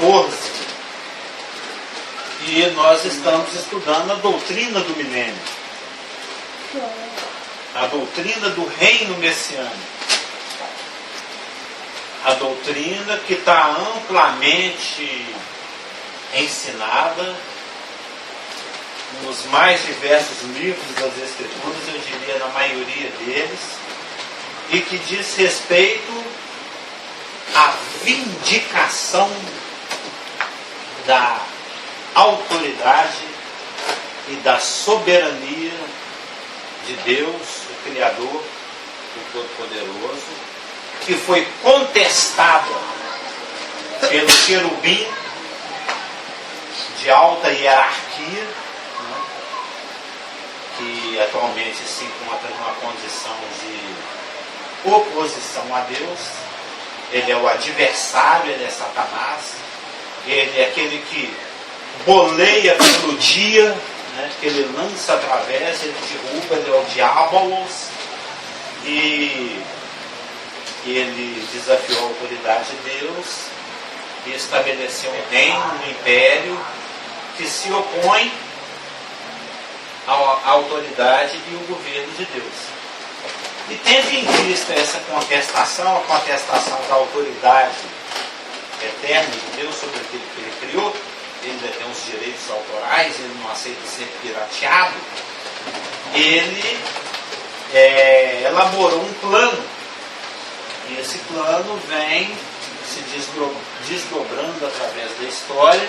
14. E nós estamos estudando a doutrina do milênio. A doutrina do reino messiânico. A doutrina que está amplamente ensinada nos mais diversos livros das Escrituras, eu diria na maioria deles, e que diz respeito à vindicação da autoridade e da soberania de Deus, o Criador, o Todo-Poderoso, que foi contestada pelo querubim de alta hierarquia, né, que atualmente se encontra numa condição de oposição a Deus. Ele é o adversário, ele é Satanás, ele é aquele que boleia pelo dia, né, que ele lança através, ele derruba, ele é o diabolos, e ele desafiou a autoridade de Deus e estabeleceu um reino, um império que se opõe à autoridade e ao governo de Deus. E tendo em vista essa contestação, a contestação da autoridade eterna de Deus sobre aquilo que ele criou, ele ainda tem os direitos autorais, ele não aceita ser pirateado, ele elaborou um plano. E esse plano vem se desdobrando através da história.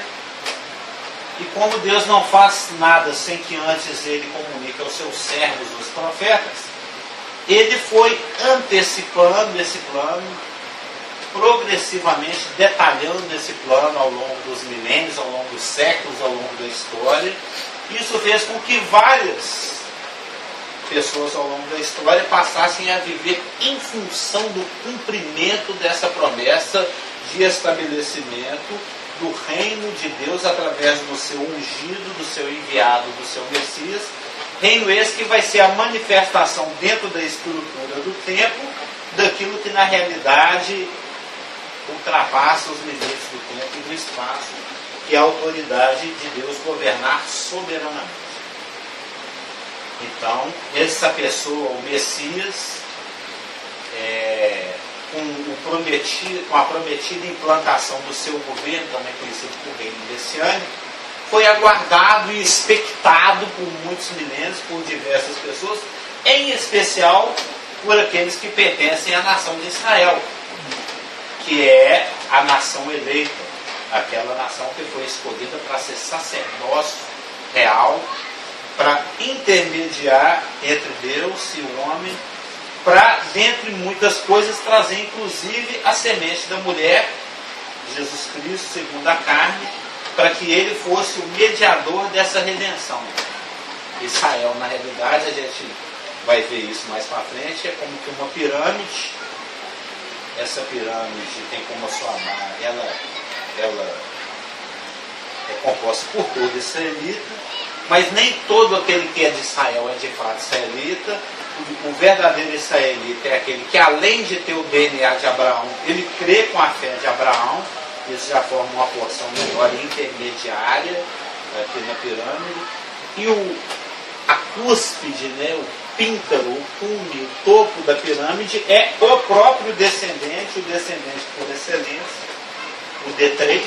E como Deus não faz nada sem que antes ele comunique aos seus servos, os profetas, ele foi antecipando esse plano, progressivamente detalhando esse plano ao longo dos milênios, ao longo dos séculos, ao longo da história. Isso fez com que várias pessoas ao longo da história passassem a viver em função do cumprimento dessa promessa de estabelecimento do reino de Deus através do seu ungido, do seu enviado, do seu Messias. Reino esse que vai ser a manifestação dentro da estrutura do tempo daquilo que na realidade ultrapassa os limites do tempo e do espaço, que é a autoridade de Deus governar soberanamente. Então, essa pessoa, o Messias, com a prometida implantação do seu governo, também conhecido por reino messiânico, foi aguardado e expectado por muitos milênios, por diversas pessoas, em especial por aqueles que pertencem à nação de Israel, que é a nação eleita, aquela nação que foi escolhida para ser sacerdócio real, para intermediar entre Deus e o homem, para, dentre muitas coisas, trazer inclusive a semente da mulher, Jesus Cristo, segundo a carne, para que ele fosse o mediador dessa redenção. Israel, na realidade, a gente vai ver isso mais para frente, é como que uma pirâmide. Essa pirâmide tem como a sua base, ela é composta por todo israelita, mas nem todo aquele que é de Israel é de fato israelita. O verdadeiro israelita é aquele que, além de ter o DNA de Abraão, ele crê com a fé de Abraão. Isso já forma uma porção menor intermediária aqui na pirâmide. E a cúspide, né, o píncaro, o cume, o topo da pirâmide é o próprio descendente, o descendente por excelência, o D3,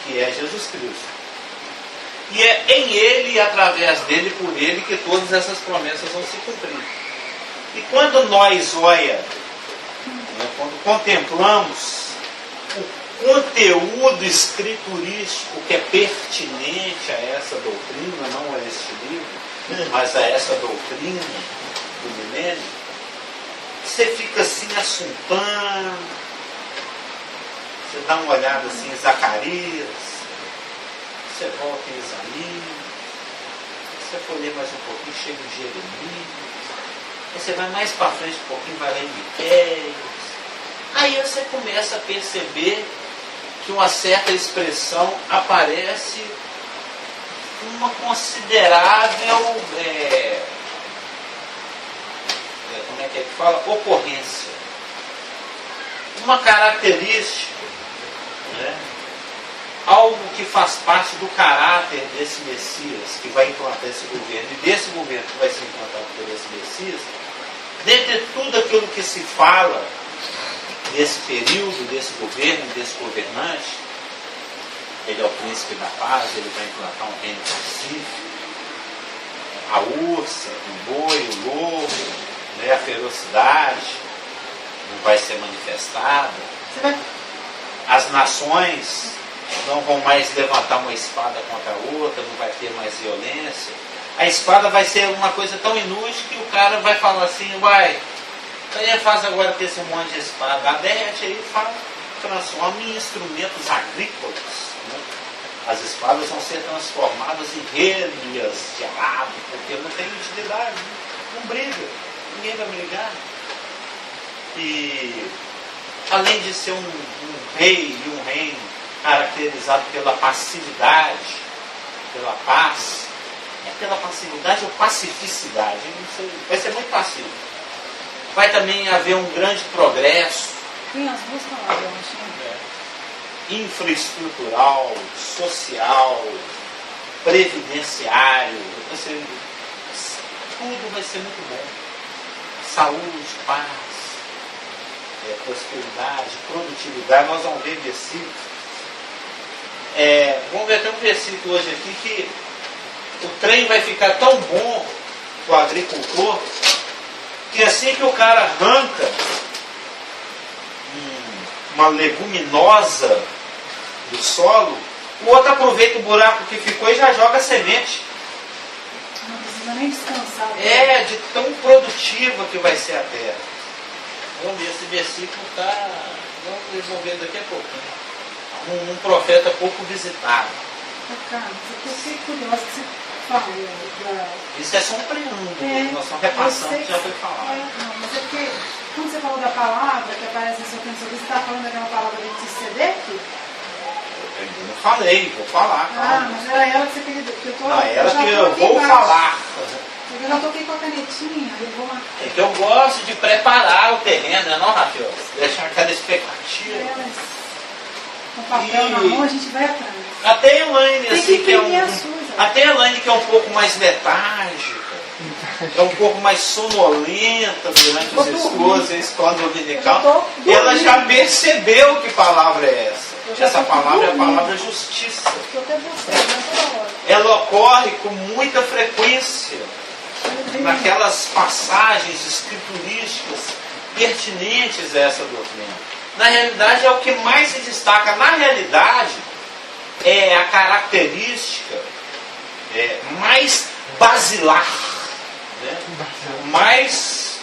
que é Jesus Cristo. E é em ele e através dele, por ele, que todas essas promessas vão se cumprir. E quando nós quando contemplamos o conteúdo escriturístico que é pertinente a essa doutrina, não a este livro, mas a essa doutrina do milênio, você fica assim assuntando, você dá uma olhada assim em Zacarias, você volta em Isaías, você for ler mais um pouquinho, chega em Jeremias, você vai mais para frente um pouquinho, vai ler em Miqueias. Aí você começa a perceber que uma certa expressão aparece com uma considerável, como é que fala? Ocorrência. Uma característica, né, algo que faz parte do caráter desse Messias, que vai implantar esse governo, e desse governo que vai ser implantado por esse Messias, dentre tudo aquilo que se fala desse período, desse governo, desse governante, ele é o príncipe da paz, ele vai implantar um reino pacífico, a ursa, o boi, o lobo, né, a ferocidade não vai ser manifestada. As nações não vão mais levantar uma espada contra a outra, não vai ter mais violência. A espada vai ser uma coisa tão inútil que o cara vai falar assim, uai, aí faz agora ter esse monte de espada, aderte aí, transforma em instrumentos agrícolas. Né? As espadas vão ser transformadas em relhas de arado, porque não tem utilidade, não briga, ninguém vai brigar. E além de ser um rei e um reino caracterizado pela passividade, pela paz, é pela passividade ou pacificidade? Não sei, vai ser muito passivo. Vai também haver um grande progresso. Tem as duas palavras, eu acho. Infraestrutural, social, previdenciário, tudo vai ser muito bom. Saúde, paz, prosperidade, produtividade. Nós vamos ver versículos. Vamos ver até um versículo hoje aqui que o trem vai ficar tão bom para o agricultor que assim que o cara arranca uma leguminosa do solo, o outro aproveita o buraco que ficou e já joga a semente. Não precisa nem descansar. De tão produtiva que vai ser a terra. Vamos ver, esse versículo está. Vamos desenvolver daqui a pouquinho. Um profeta pouco visitado. Carlos, eu fiquei curiosa que você falou. Isso é só um preâmbulo, nós estamos repassando que já foi falado. Não, mas é porque quando você falou da palavra que aparece no seu texto, você está falando daquela palavra de Tzedeque? Eu ainda não falei, vou falar. Mas era ela que você queria. Que eu tô, ela que eu vou falar. Eu já toquei com a canetinha, eu vou marcar. É que eu gosto de preparar o terreno, não, Rafael? Deixar aquela expectativa. Com papel na mão, a gente vai atrás. Até a Elaine, assim, até a Elaine que é um pouco mais letárgica, é um pouco mais sonolenta durante os estudos, esse plano dominical, ela já percebeu que palavra é essa. Essa palavra é a palavra justiça. Ela ocorre com muita frequência naquelas passagens escriturísticas pertinentes a essa doutrina. Na realidade, é o que mais se destaca. Na realidade, é a característica mais basilar, né? Mais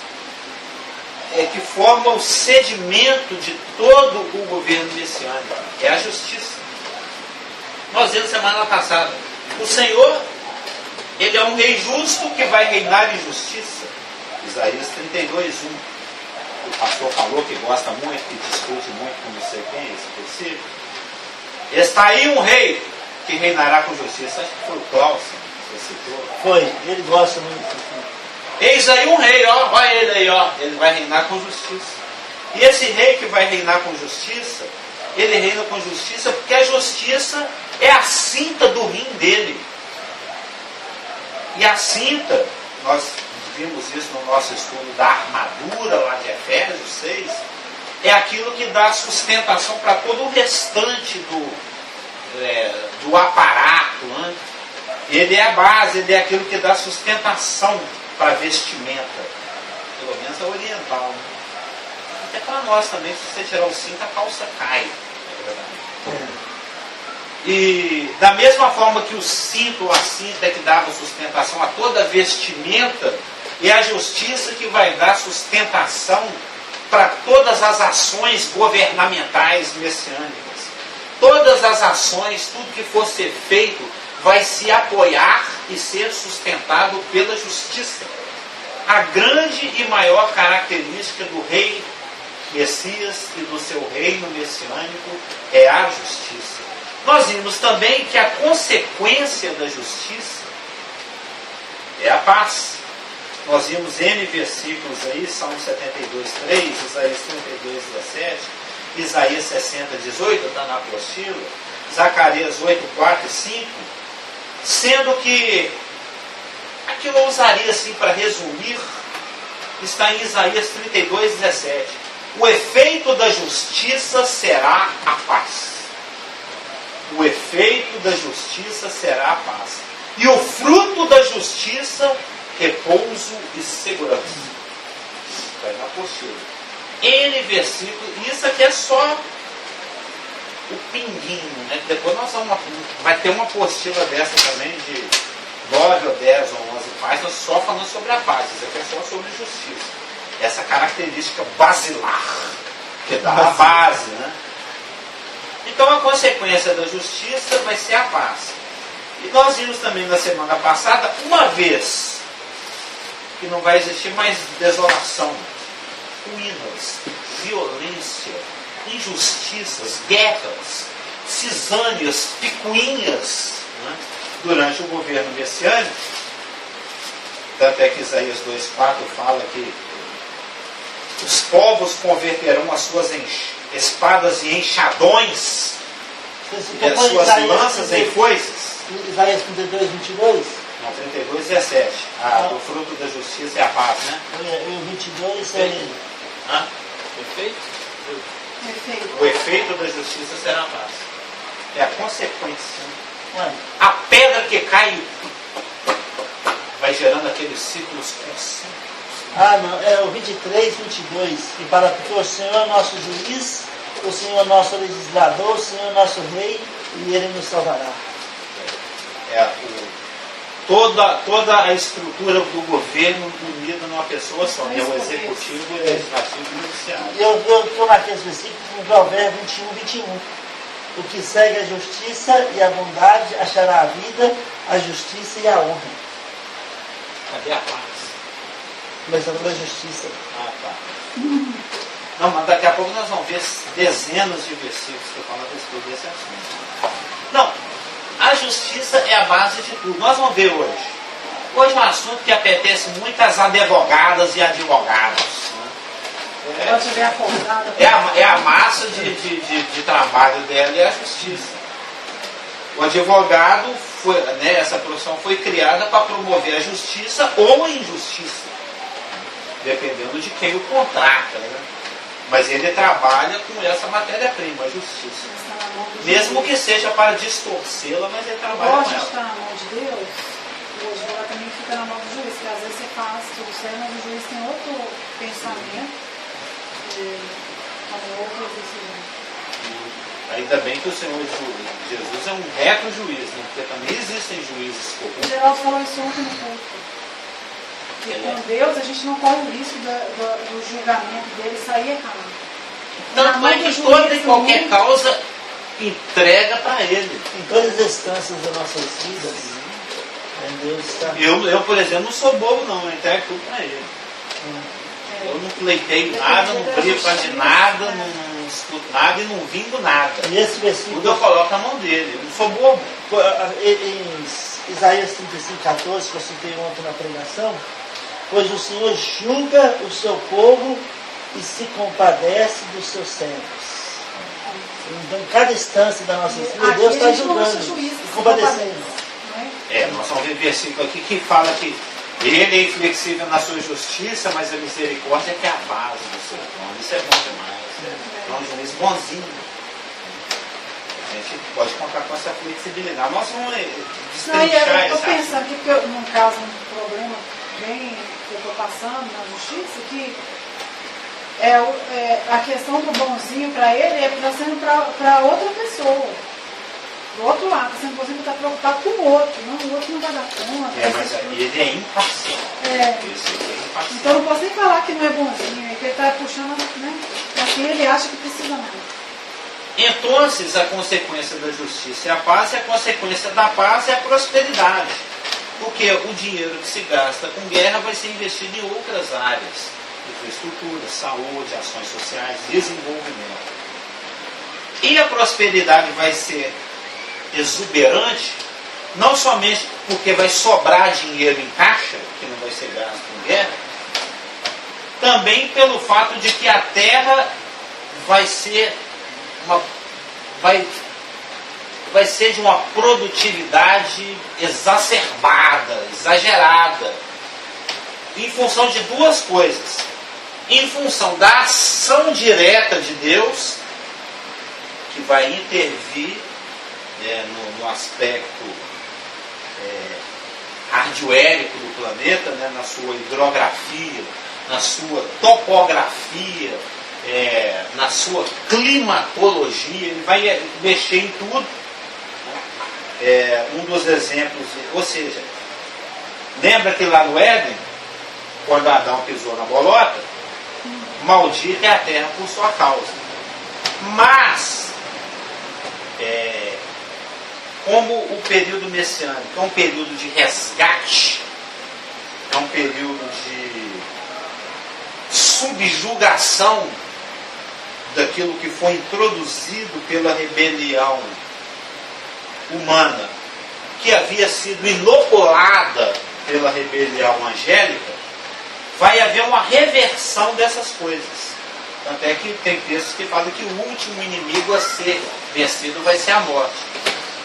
que forma o sedimento de todo o governo messiânico. É a justiça. Nós vimos semana passada. O Senhor, Ele é um rei justo que vai reinar em justiça. Isaías 32:1. O pastor falou que gosta muito, que discute muito com não sei quem, esse versículo. Está aí um rei que reinará com justiça. Acho que foi o Cláudio que você citou. Foi, ele gosta muito. Eis aí um rei, ó, olha ele aí, ó. Ele vai reinar com justiça. E esse rei que vai reinar com justiça, ele reina com justiça porque a justiça é a cinta do rim dele. E a cinta, nós vimos isso no nosso estudo da armadura lá de Efésios 6, é aquilo que dá sustentação para todo o restante do aparato. Né? Ele é a base, ele é aquilo que dá sustentação para a vestimenta, pelo menos a oriental. Né? Até para nós também, se você tirar o cinto, a calça cai. É verdade. E da mesma forma que o cinto ou a cinta é que dava sustentação a toda a vestimenta, é a justiça que vai dar sustentação para todas as ações governamentais messiânicas. Todas as ações, tudo que for ser feito, vai se apoiar e ser sustentado pela justiça. A grande e maior característica do rei Messias e do seu reino messiânico é a justiça. Nós vimos também que a consequência da justiça é a paz. Nós vimos N versículos aí, Salmo 72:3, Isaías 32:17, Isaías 60:18, está na apostila, Zacarias 8, 4 e 5, sendo que aqui eu usaria assim para resumir, está em Isaías 32, 17. O efeito da justiça será a paz. O efeito da justiça será a paz. E o fruto da justiça, repouso e segurança. Está aí na apostila. N versículos, isso aqui é só o pinguinho, né? Depois nós vamos, vai ter uma apostila dessa também de 9 ou 10 ou 11 páginas só falando sobre a paz. Isso aqui é só sobre justiça. Essa característica basilar, que dá a base, né? Então a consequência da justiça vai ser a paz. E nós vimos também na semana passada, uma vez que não vai existir mais desolação, ruínas, violência, injustiças, guerras, cisâneas, picuinhas, né? Durante o governo messiânico. Tanto é que Isaías 2,4 fala que os povos converterão as suas espadas em enxadões e as suas lanças em foices. Isaías 32, 22? Não, 32, 17. O fruto da justiça é a paz, né? E o 22 é... Hã? Efeito? O efeito da justiça será a paz. É a consequência. A pedra que cai vai gerando aqueles ciclos concêntricos. Não, é o 23, 22. E para porque o Senhor é nosso juiz, o Senhor é nosso legislador, o Senhor é nosso rei, e Ele nos salvará. Toda a estrutura do governo unida numa pessoa só, é o executivo, o legislativo e o judiciário. Eu estou naqueles versículos no Provérbio 21, 21. O que segue a justiça e a bondade achará a vida, a justiça e a honra. Cadê a paz? Mas a justiça. Tá. Não, mas daqui a pouco nós vamos ver dezenas de versículos que falam a respeito desse assunto. Não, a justiça é a base de tudo. Nós vamos ver hoje. Hoje é um assunto que apetece muito às advogadas e advogados. É a massa de trabalho dela e a justiça. O advogado, essa profissão foi criada para promover a justiça ou a injustiça, dependendo de quem o contrata. Né? Mas ele trabalha com essa matéria-prima, a justiça. Mesmo que seja para distorcê-la, mas ele trabalha com ela. Pode estar na mão de Deus, o advogado também fica na mão do juiz, porque às vezes você faz tudo certo, mas o juiz tem outro pensamento. Ainda bem que o Senhor Jesus é um reto juiz, né? Porque também existem juízes corruptos. O Geraldo falou isso ontem no culto. Que com Deus a gente não corre o risco do julgamento dele sair errado. Tanto é que toda e qualquer causa entrega para ele. Em todas as instâncias das nossas vidas, Deus está... Eu, por exemplo, não sou bobo não, eu entrego tudo para ele. Eu não pleiteio nada, não brigo de nada, não escuto nada e não vingo nada. E esse versículo... Tudo eu coloco na mão dele, eu não sou bobo. Em Isaías 35, 14, que eu citei ontem na pregação, pois o Senhor julga o seu povo e se compadece dos seus servos. Então, em cada instância da nossa vida, Deus está julgando e compadecendo. Nós vamos ver versículo aqui que fala que ele é inflexível na sua justiça, mas a misericórdia é que é a base do seu trono. Isso é bom demais. É um juiz bonzinho. A gente pode contar com essa flexibilidade. Nós vamos destrinchar eu estou pensando aqui, porque num caso, um problema bem que eu estou passando na justiça, que a questão do bonzinho para ele está sendo para outra pessoa. Do outro lado, está sendo bonzinho, está preocupado com o outro. Não, o outro não vai dar conta. Mas ele é imparcial. Então eu não posso nem falar que não é bonzinho, é que ele está puxando, né, para quem ele acha que precisa mais. Então, a consequência da justiça é a paz, e a consequência da paz é a prosperidade. Porque o dinheiro que se gasta com guerra vai ser investido em outras áreas. Infraestrutura, saúde, ações sociais, desenvolvimento. E a prosperidade vai ser exuberante, não somente porque vai sobrar dinheiro em caixa, que não vai ser gasto com guerra, também pelo fato de que a terra vai ser vai ser de uma produtividade exacerbada, exagerada, em função de duas coisas. Em função da ação direta de Deus, que vai intervir no aspecto hardwérico do planeta, na sua hidrografia, na sua topografia, na sua climatologia, ele vai mexer em tudo. Um dos exemplos, ou seja, lembra que lá no Éden, quando Adão pisou na bolota, maldita é a terra por sua causa. Mas, como o período messiânico é um período de resgate, é um período de subjugação daquilo que foi introduzido pela rebelião humana, que havia sido inoculada pela rebelião angélica, vai haver uma reversão dessas coisas. Tanto é que tem textos que falam que o último inimigo a ser vencido vai ser a morte.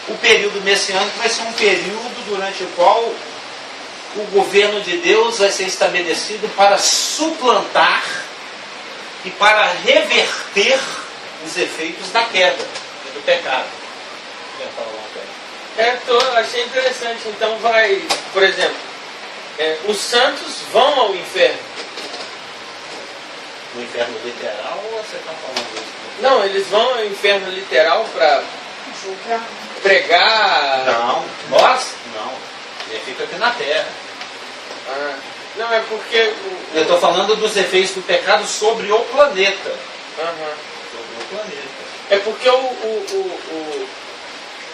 O período messiânico vai ser um período durante o qual o governo de Deus vai ser estabelecido para suplantar e para reverter os efeitos da queda e do pecado. Achei interessante. Então vai, por exemplo, os santos vão ao inferno. No inferno literal ou você está falando isso? Não, eles vão ao inferno literal para julgar. Pregar. Não, nós não. Ele fica aqui na terra. Não, é porque... Eu estou falando dos efeitos do pecado sobre o planeta. Sobre o planeta. É porque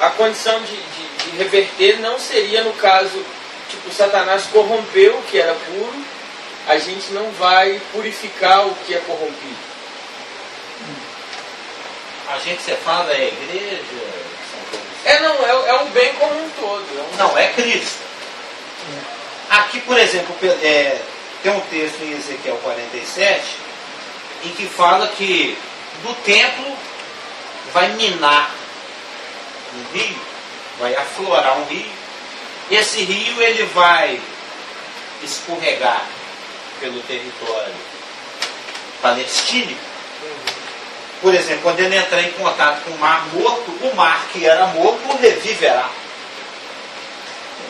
a condição de reverter não seria no caso, tipo, Satanás corrompeu o que era puro, a gente não vai purificar o que é corrompido. A gente, você fala, é a igreja? É o bem como um todo. Não, é Cristo. Aqui, por exemplo, tem um texto em Ezequiel 47 em que fala que do templo vai minar um rio, vai aflorar um rio. Esse rio ele vai escorregar pelo território palestino. Por exemplo, quando ele entrar em contato com o mar morto, o mar que era morto reviverá.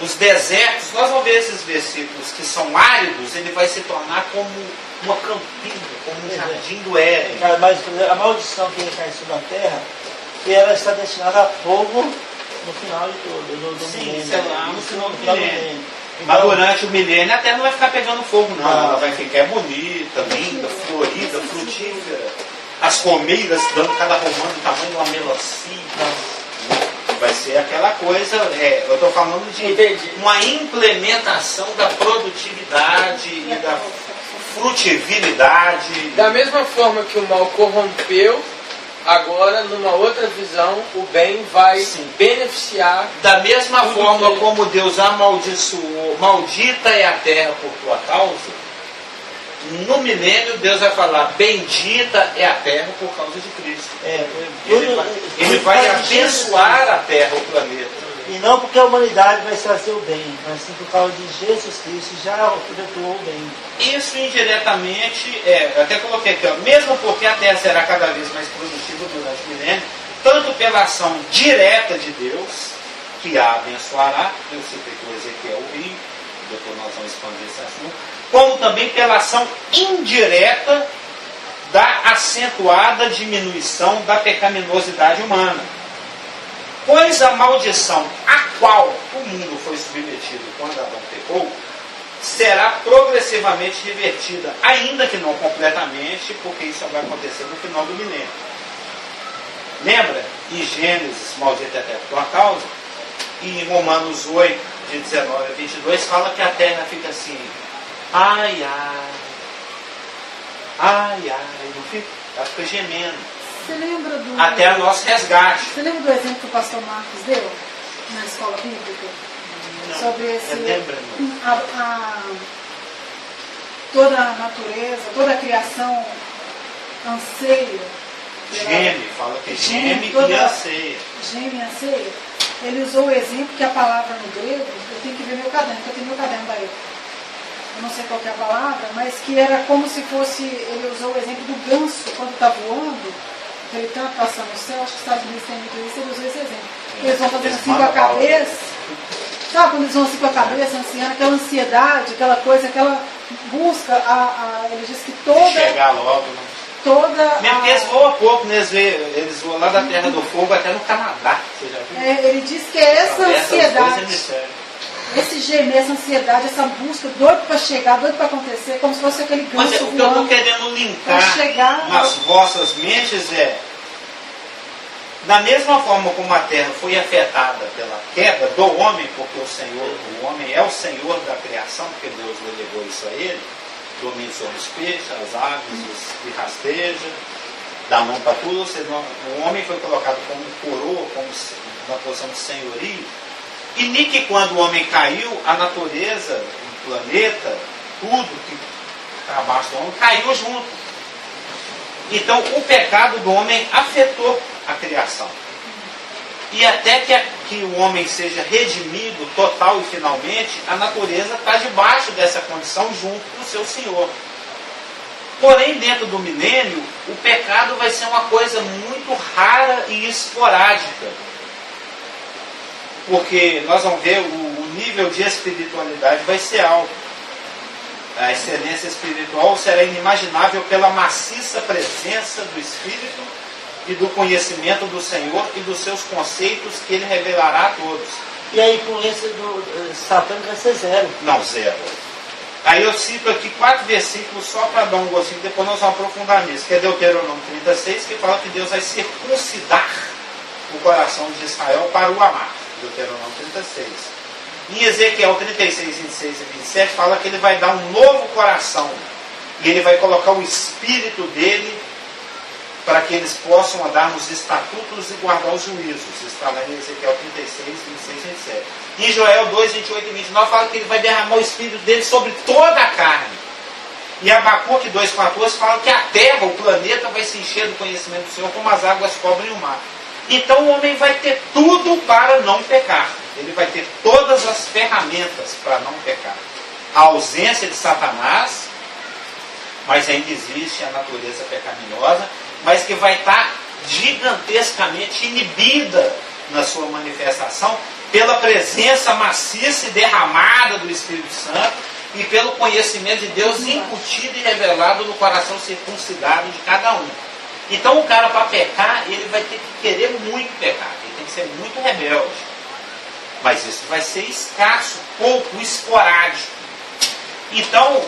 Os desertos, nós vamos ver esses versículos que são áridos, ele vai se tornar como uma campina, como um jardim do Éden. Mas a maldição que cai sobre a terra, que ela está destinada a fogo no final de tudo, do milênio. Sim, lá no final do milênio. Mas durante o milênio a terra não vai ficar pegando fogo, não. Ela vai ficar bonita, linda, florida, frutífera. As romeiras dando cada romã do tamanho de uma melancia. Vai ser aquela coisa, eu estou falando de uma implementação da produtividade e da frutividade. Da mesma forma que o mal corrompeu, agora, numa outra visão, o bem vai beneficiar. Da mesma forma como Deus amaldiçoou, maldita é a terra por tua causa, no milênio Deus vai falar, bendita é a terra por causa de Cristo. Ele vai abençoar a terra, o planeta. E não porque a humanidade vai trazer o bem, mas sim por causa de Jesus Cristo, já efetuou o bem. Isso indiretamente, eu até coloquei aqui, mesmo porque a terra será cada vez mais produtiva durante o milênio, tanto pela ação direta de Deus, que a abençoará, eu citei que o Ezequiel o rio, depois nós vamos expandir esse assunto, como também pela ação indireta da acentuada diminuição da pecaminosidade humana. Pois a maldição a qual o mundo foi submetido quando Adão pecou, será progressivamente revertida, ainda que não completamente, porque isso vai acontecer no final do milênio. Lembra? Em Gênesis, maldita é a terra por tua causa, e em Romanos 8, de 19 a 22, fala que a terra fica assim, ai, não fica? Ela fica gemendo. Você lembra do... Até o nosso resgate. Você lembra do exemplo que o pastor Marcos deu na escola bíblica? Não, sobre esse... lembra, toda a natureza, toda a criação anseia Geme, fala que geme toda- e anseia. Geme e anseia. Ele usou o exemplo que a palavra no grego, eu tenho que ver meu caderno, porque eu tenho meu caderno da época. Eu não sei qual que é a palavra, mas que era como se fosse, ele usou o exemplo do ganso quando está voando, aquele tanto passando no céu, acho que os Estados Unidos tem muito isso, ele usou esse exemplo. Eles vão fazendo Eles assim com a mandam bala. cabeça, sabe quando eles vão assim com a cabeça, ansiando, aquela ansiedade, aquela coisa, aquela busca, ele diz que Chegar logo. Né? Mesmo que eles voam pouco, né? Eles voam lá da Terra do Fogo até no Canadá. Você já viu? ele diz que é essa Atravessa os dois ansiedade, hemisférios. esse gemer, essa ansiedade, essa busca, doido para chegar, doido para acontecer, como se fosse aquele Mas ganso o que eu estou voando. querendo linkar Pra chegar nas ao- vossas mentes é, da mesma forma como a terra foi afetada pela queda do homem, porque o homem é o senhor da criação, porque Deus delegou isso a ele, domina sobre os peixes, as aves, os que rasteja, dá mão para tudo, ou seja, o homem foi colocado como coroa, como uma posição de senhorio, e nem que quando o homem caiu, a natureza, o planeta, tudo que está abaixo do homem, caiu junto. Então, o pecado do homem afetou a criação. E até que o homem seja redimido total e finalmente, a natureza está debaixo dessa condição junto com o seu Senhor. Porém, dentro do milênio, o pecado vai ser uma coisa muito rara e esporádica. Porque nós vamos ver o nível de espiritualidade vai ser alto. A excelência espiritual será inimaginável pela maciça presença do Espírito e do conhecimento do Senhor e dos seus conceitos que Ele revelará a todos. E a influência do satânico vai ser zero. Não, zero. Aí eu cito aqui 4 versículos só para dar um gostinho, depois nós vamos aprofundar nisso, que é Deuteronômio 36, que fala que Deus vai circuncidar o coração de Israel para o amar. Deuteronômio 36. Em Ezequiel 36, 26 e 27 fala que ele vai dar um novo coração e ele vai colocar o Espírito dele para que eles possam andar nos estatutos e guardar os juízos. Está lá em Ezequiel 36, 26 e 27. Em Joel 2, 28 e 29 fala que ele vai derramar o Espírito dele sobre toda a carne. E Abacuque 2,14 fala que a terra, o planeta, vai se encher do conhecimento do Senhor como as águas cobrem o mar. Então o homem vai ter tudo para não pecar. Ele vai ter todas as ferramentas para não pecar. A ausência de Satanás, mas ainda existe a natureza pecaminosa, mas que vai estar gigantescamente inibida na sua manifestação pela presença maciça e derramada do Espírito Santo e pelo conhecimento de Deus incutido e revelado no coração circuncidado de cada um. Então o cara, para pecar, ele vai ter que querer muito pecar, ele tem que ser muito rebelde. Mas isso vai ser escasso, pouco, esporádico. Então,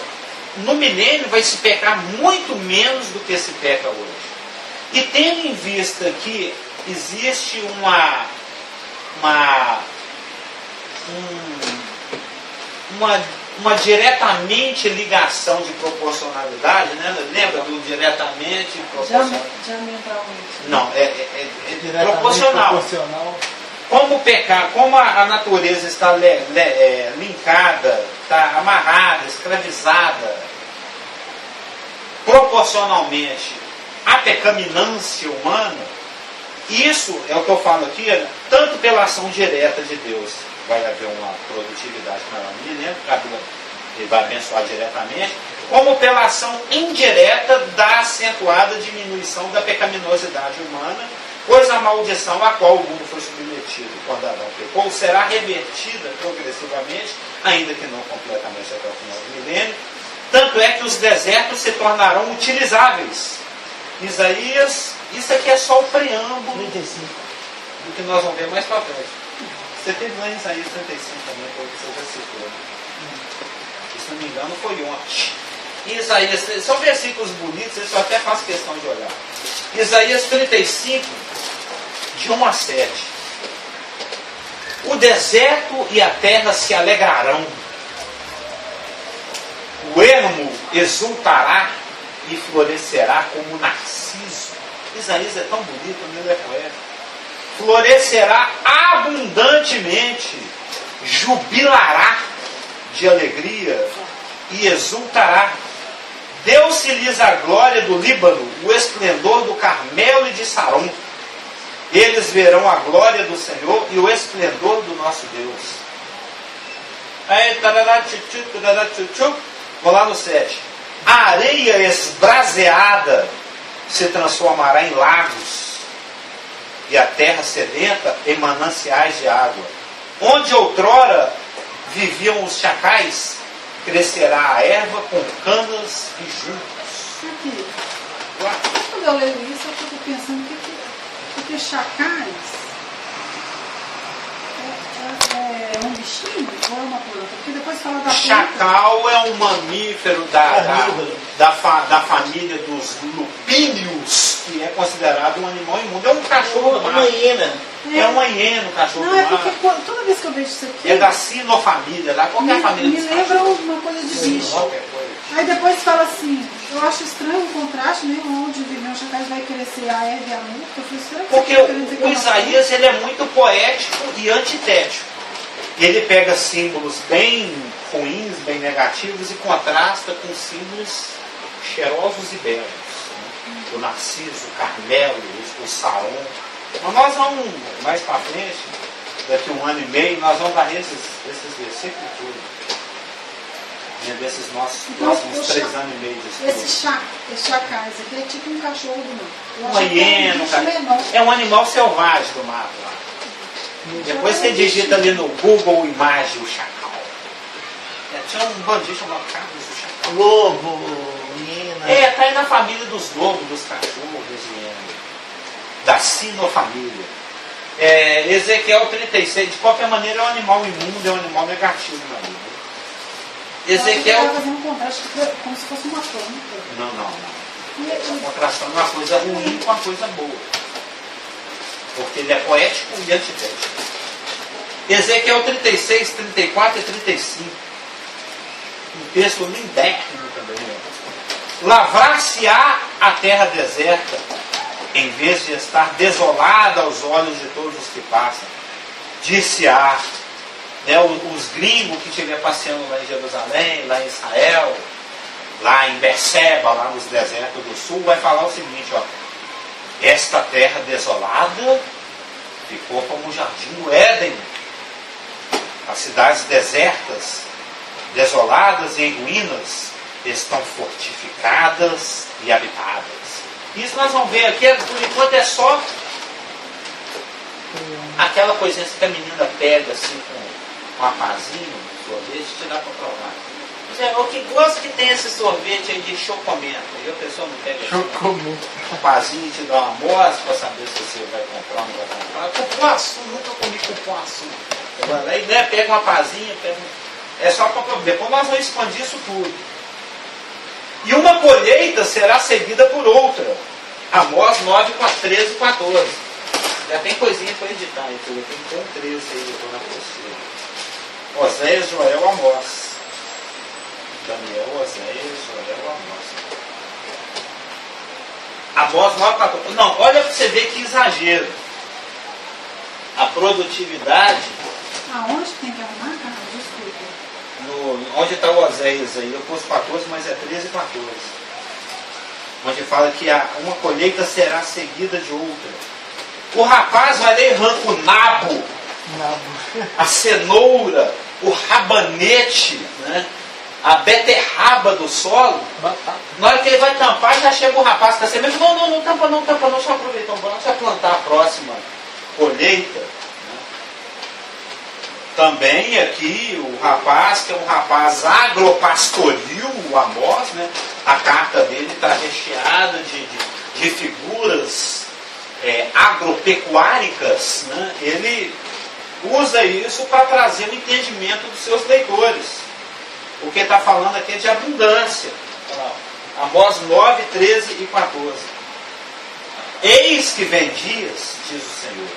no milênio vai se pecar muito menos do que se peca hoje. E tendo em vista que existe uma diretamente ligação de proporcionalidade, né? Lembra do diretamente proporcional? Diametralmente. Não, é Diretamente proporcional. Como o pecado, como a natureza está linkada, está amarrada, escravizada, proporcionalmente à pecaminoância humana, isso é o que eu falo aqui, tanto pela ação direta de Deus, vai haver uma produtividade maior no milênio, ele vai abençoar diretamente, como pela ação indireta da acentuada diminuição da pecaminosidade humana, pois a maldição a qual o mundo foi submetido quando Adão pecou será revertida progressivamente, ainda que não completamente até o final do milênio. Tanto é que os desertos se tornarão utilizáveis. Isaías, isso aqui é só o preâmbulo 35. do que nós vamos ver mais para frente. Você teve lá em Isaías 35 também, foi o que você já citou. Se não me engano, foi ontem. Isaías, são versículos bonitos, isso eu até faço questão de olhar. Isaías 35, de 1 a 7. O deserto e a terra se alegrarão. O ermo exultará e florescerá como narciso. Isaías é tão bonito, ele é poeta. Florescerá abundantemente, jubilará de alegria e exultará, Deu-se-lhes a glória do Líbano, o esplendor do Carmelo e de Saron. Eles verão a glória do Senhor e o esplendor do nosso Deus. Aí, tarará, tchutchu, tarará, tchutchu. Vou lá no 7. A areia esbraseada se transformará em lagos, e a terra sedenta em mananciais de água. Onde outrora viviam os chacais, crescerá a erva com canas e juncos. Aqui, Ué, quando eu leio isso, eu fico pensando porque chacais é um bichinho ou é uma planta? Porque depois fala da planta. chacal é um mamífero da família dos lupíneos, que é considerado um animal imundo. É um cachorro do Uma mar. hiena. É uma hiena, um cachorro Não, do é mar. porque toda vez que eu vejo isso aqui, É da sinofamília, da qualquer família me dos lembra cachorros. uma coisa de Sim, bicho. qualquer coisa. Aí depois fala assim, eu acho estranho o contraste, né? Onde viver um chacais vai crescer a erva e a murta. Eu falei, será que Porque você tá querendo dizer que é o uma Isaías ele é muito poético e antitético. Ele pega símbolos bem ruins, bem negativos e contrasta com símbolos cheirosos e belos. Né? O Narciso, o Carmelo, o Saron. Mas nós vamos, mais para frente, daqui 1 ano e meio, nós vamos dar esses versículos todos. Desses nossos Então, próximos 3 anos e meio de estudo. Esse chacais aqui é tipo um cachorro do mar. Eu Uma acho que é um hiena, bicho menor. é um animal selvagem do mato lá. Depois você digita ali no Google imagem o chacal. Tinha um bandido chamado Carlos o Chacal. Lobo, hiena. Tá aí na família dos lobos, dos cachorros, da sinofamília. Ezequiel 36, de qualquer maneira é um animal imundo, é um animal negativo na Bíblia. Ezequiel. Ele fazendo um contraste como se fosse uma planta. Não. E Está contrastando uma coisa ruim com uma coisa boa. Porque ele é poético e antitético. Ezequiel 36, 34 e 35. Um texto lindérrimo também. Lavrar-se-á a terra deserta, em vez de estar desolada aos olhos de todos os que passam. Disse-á, né, os gringos que estiver passeando lá em Jerusalém, lá em Israel, lá em Berseba, lá nos desertos do sul, vai falar o seguinte, ó. Esta terra desolada ficou como o jardim do Éden. As cidades desertas, desoladas e em ruínas, estão fortificadas e habitadas. Isso nós vamos ver aqui, por enquanto é só aquela coisinha que a menina pega assim com uma pazinha, sorvete, te dá para provar. O que gosta que tem esse sorvete aí de chocomento? Aí a pessoa não pega Chocomento. um pazinho e te dá uma amostra para saber se você vai comprar ou não vai comprar. Cupuaçu, nunca comi cupuaçu. Aí né, pega uma pazinha, é só para provar. Depois nós vamos expandir isso tudo. E uma colheita será seguida por outra. Amós 9, 13 e 14. Já tem coisinha para editar aí, tem um 13 aí, eu na postura. Oséias, Joel, Amós. Daniel, Oséias, Joel, Amós. Amós 9, 14. Não, olha para você ver que exagero. A produtividade. Aonde tem que arrumar, cara? Desculpa. Onde está o Oséias aí? Eu pus 14, mas é 13 e 14. Onde fala que uma colheita será seguida de outra. O rapaz vai ler arranca o nabo, a cenoura, o rabanete, né? A beterraba do solo. Na hora que ele vai tampar, já chega o rapaz com a semente. Não tampa não, só aproveitar um pouco, só plantar a próxima colheita. Também aqui o rapaz, que é um rapaz agropastoril, o Amós, né? A carta dele está recheada de figuras agropecuáricas, né? Ele usa isso para trazer o entendimento dos seus leitores. O que está falando aqui é de abundância. Amós 9, 13 e 14. Eis que vem dias, diz o Senhor,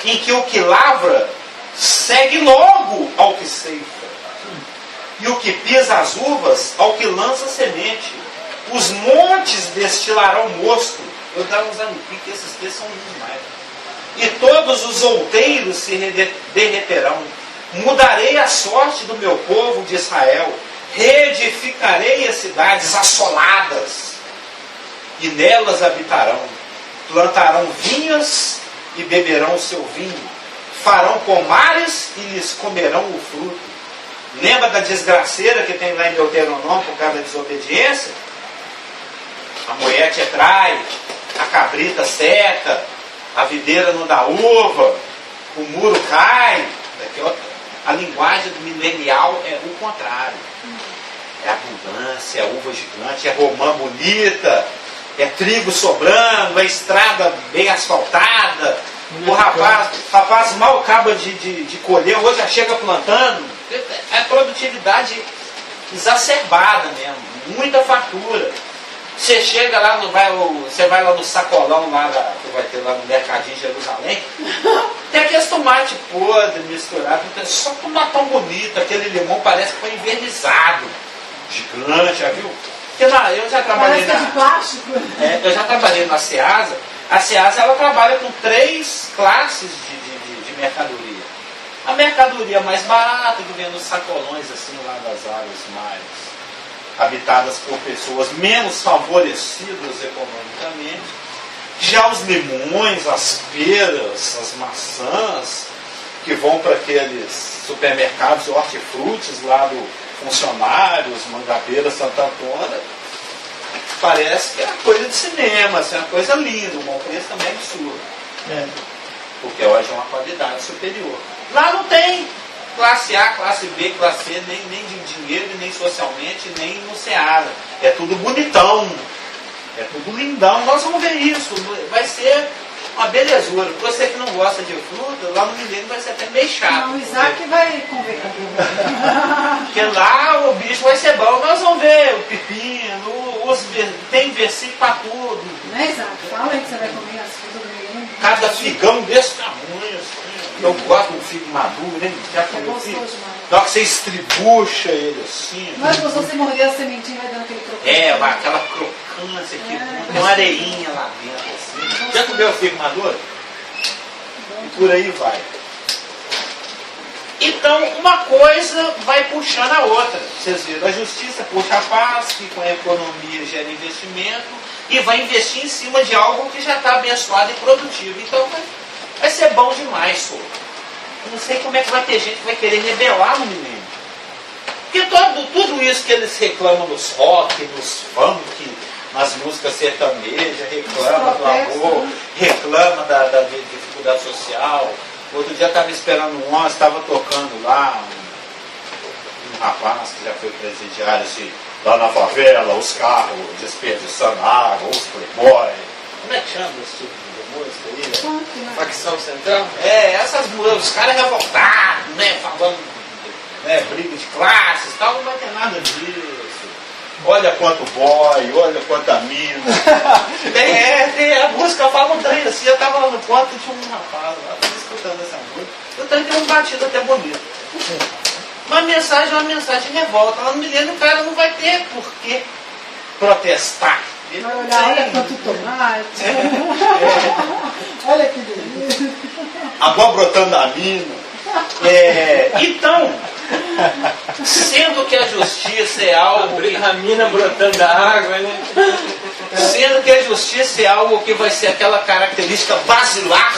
em que o que lavra segue logo ao que ceifa, e o que pisa as uvas ao que lança semente. Os montes destilarão mosto. Eu estava usando pique, esses textos são demais. E todos os outeiros se derreterão. Mudarei a sorte do meu povo de Israel. Reedificarei as cidades assoladas, e nelas habitarão. Plantarão vinhas e beberão o seu vinho. Farão pomares e lhes comerão o fruto. Lembra da desgraceira que tem lá em Deuteronômio por causa da desobediência? A mulher te trai, a cabrita seca, a videira não dá uva, o muro cai. A linguagem do milenial é o contrário. É abundância, é uva gigante, é romã bonita, é trigo sobrando, é estrada bem asfaltada. O rapaz mal acaba de colher, hoje já chega plantando. É produtividade exacerbada mesmo, muita fartura. Você chega lá, você vai lá no sacolão lá que vai ter lá no Mercadinho de Jerusalém, tem aqueles tomates podres misturados, só tomatão bonito, aquele limão parece que foi envernizado, gigante, já viu? Eu já trabalhei Parece que é de plástico. eu já trabalhei na Ceasa. A Ceasa ela trabalha com 3 classes de mercadoria. A mercadoria mais barata, que vem nos sacolões assim lá das áreas mais habitadas por pessoas menos favorecidas economicamente. Já os limões, as peras, as maçãs, que vão para aqueles supermercados hortifrutis lá do Funcionários, Mangabeira, Santa Antônia, parece que é uma coisa de cinema, assim, é uma coisa linda, o bom preço também é absurdo. Porque hoje é uma qualidade superior. Lá não tem classe A, classe B, classe C, nem de dinheiro, nem socialmente, nem no Ceará. É tudo bonitão, é tudo lindão. Nós vamos ver isso. Vai ser uma belezura. Você que não gosta de fruta, lá no Milênio vai ser até meio chato. Não, o Isaac vai conversar. Porque lá o bicho vai ser bom. Nós vamos ver o pepino, tem versículo para tudo. Né, Isaac? Fala aí que você vai comer as frutas do Milênio. Cada figão desse tamanho, assim. Eu gosto de um figo maduro, hein? Já comeu figo? Demais. Na hora que você estribucha ele assim. Mas se você morder a sementinha, vai dando aquele crocante. Vai aquela crocância aqui, tem uma areinha lá dentro, assim. Já comeu figo maduro? E por aí vai. Então, uma coisa vai puxando a outra. Vocês viram, a justiça puxa a paz, que com a economia gera investimento, e vai investir em cima de algo que já está abençoado e produtivo. Então, vai ser bom demais, só. Eu não sei como é que vai ter gente que vai querer rebelar no Milênio. Porque tudo isso que eles reclamam nos rock, nos funk, nas músicas sertanejas, reclama do amor, reclama da dificuldade social. Outro dia estava esperando um ônibus, estava tocando lá um rapaz que já foi presidiário, assim, lá na favela, os carros desperdiçando água, os playboy. Como é que chama esse tipo de música aí? Facção Central? Essas músicas, os caras revoltados, né, falando, briga de classes e tal, não vai ter nada disso. Olha quanto boy, olha quanta mina. A música fala um trem assim, eu tava lá no ponto e tinha um rapaz lá, tava escutando essa música. Eu trem tem um batido até bonito. Uma mensagem é uma mensagem de revolta. Lá no Milênio o cara não vai ter por que protestar. Ele Vai não olhar, olha tem. quanto tomate. Olha que delícia. Água brotando da mina. Então, sendo que a justiça é algo que... A mina brotando da água, né? Sendo que a justiça é algo que vai ser aquela característica basilar,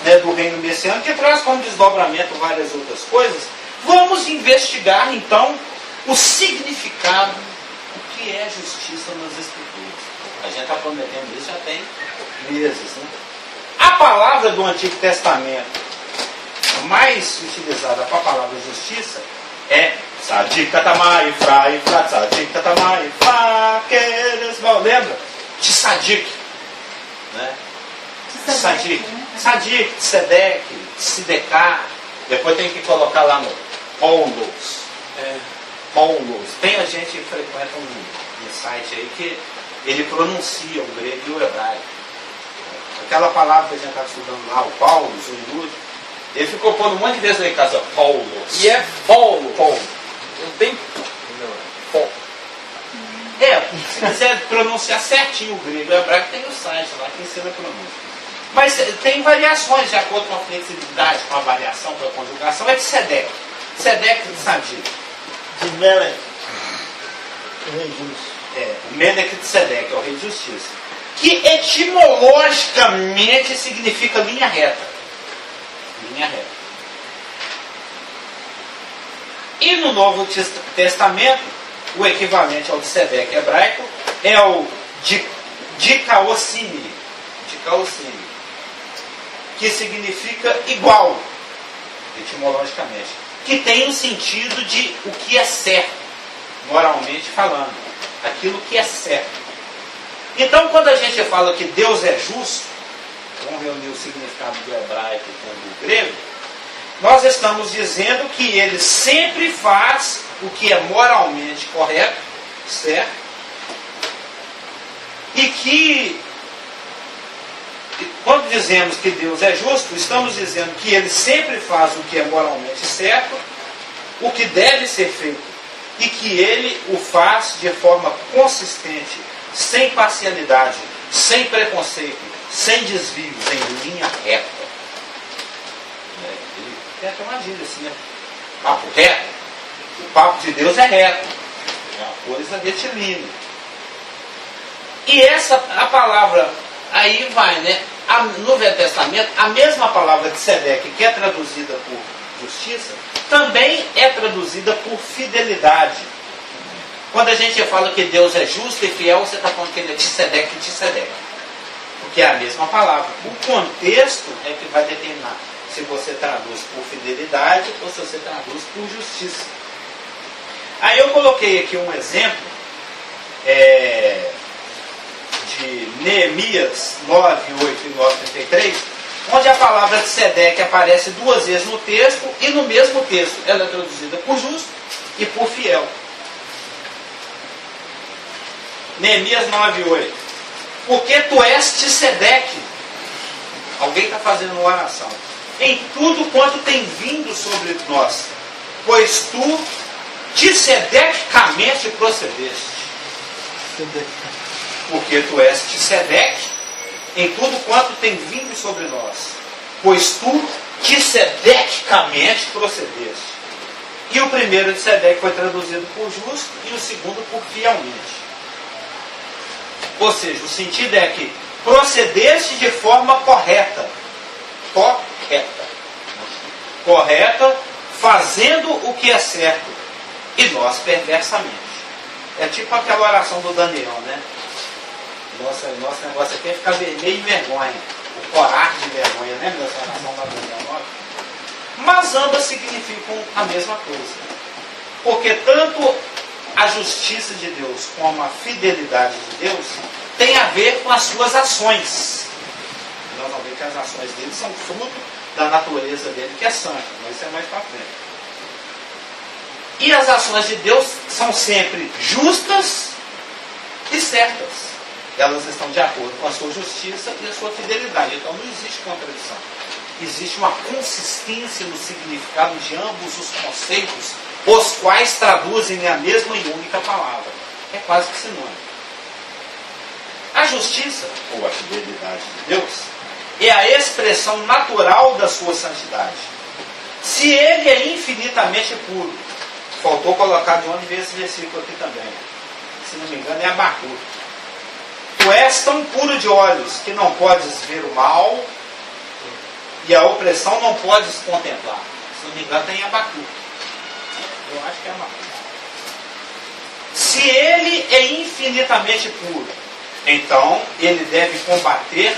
né, do reino messiânico, que traz como desdobramento várias outras coisas, vamos investigar então o significado, o que é justiça nas Escrituras. A gente está prometendo isso já tem meses. Né? A palavra do Antigo Testamento mais utilizada para a palavra justiça é Tzadik Tatamai Fra Ifra Tzadik Tatamai Fra Keres. Lembra? Tzadik, né? Tzadik, Tzedek, Tzedekah. Depois tem que colocar lá no Paulos. Paulos. Tem a gente que frequenta um site aí que ele pronuncia o grego e o hebraico. Aquela palavra que a gente está estudando lá, o Paulos, o Yud, ele ficou pondo um monte de vezes lá em casa, Paulo. E é Paulo. Não tem. Paulo. Se quiser pronunciar certinho o grego e o hebraico, tem o site lá que ensina a pronúncia. Mas tem variações de acordo com a flexibilidade, com a variação, com a conjugação. É de Tzedek. Tzedek de Sadik. De Melech. O rei justo. O Melquisedeque é o rei de justiça. Que etimologicamente significa linha reta. Linha reta. E no Novo Testamento, o equivalente ao de Sedeque hebraico é o Dikaossini, que significa igual, etimologicamente, que tem o sentido de o que é certo, moralmente falando, aquilo que é certo. Então, quando a gente fala que Deus é justo, vamos reunir o significado do hebraico com o do grego, nós estamos dizendo que ele sempre faz o que é moralmente correto, certo? E que, quando dizemos que Deus é justo, estamos dizendo que ele sempre faz o que é moralmente certo, o que deve ser feito, e que ele o faz de forma consistente, sem parcialidade, sem preconceito, sem desvios, em linha reta. Ele tem até uma gíria assim, né? Papo reto. O papo de Deus é reto. É uma coisa retilínea. E a palavra, aí vai, né? No Velho Testamento, a mesma palavra de Sedeque, que é traduzida por justiça, também é traduzida por fidelidade. Quando a gente fala que Deus é justo e fiel, você está falando que ele é Tsedeque e Tsedeque. Porque é a mesma palavra. O contexto é que vai determinar se você traduz por fidelidade ou se você traduz por justiça. Aí eu coloquei aqui um exemplo de Neemias 9, 8 e 9, 33, onde a palavra de Sedeque aparece duas vezes no texto, e no mesmo texto ela é traduzida por justo e por fiel. Neemias 9, 8. Porque tu és Tsedeque. Alguém está fazendo uma oração. Em tudo quanto tem vindo sobre nós, pois tu Tsedecamente procedeste. Porque tu és Tsedeque em tudo quanto tem vindo sobre nós, pois tu Tsedecamente procedeste. E o primeiro Tsedeque foi traduzido por justo e o segundo por fielmente. Ou seja, o sentido é que procedeste de forma correta. Correta, fazendo o que é certo, e nós perversamente. É tipo aquela oração do Daniel, né? Nosso negócio aqui é ficar vermelho de vergonha. O corar de vergonha, né? Nessa oração da Daniel 9. Mas ambas significam a mesma coisa. Porque tanto a justiça de Deus como a fidelidade de Deus tem a ver com as suas ações. Nós vamos ver que as ações dele são fruto da natureza dele, que é santa, mas isso é mais para frente. E as ações de Deus são sempre justas e certas. Elas estão de acordo com a sua justiça e a sua fidelidade. Então não existe contradição. Existe uma consistência no significado de ambos os conceitos, os quais traduzem a mesma e única palavra. É quase que sinônimo. A justiça, ou a fidelidade de Deus, é a expressão natural da sua santidade. Se ele é infinitamente puro, faltou colocar de onde veio esse versículo aqui também. Se não me engano é Abacuque. Tu és tão puro de olhos que não podes ver o mal e a opressão não podes contemplar. Se não me engano tem Abacuque. Eu acho que é Abacuque. Se ele é infinitamente puro, então ele deve combater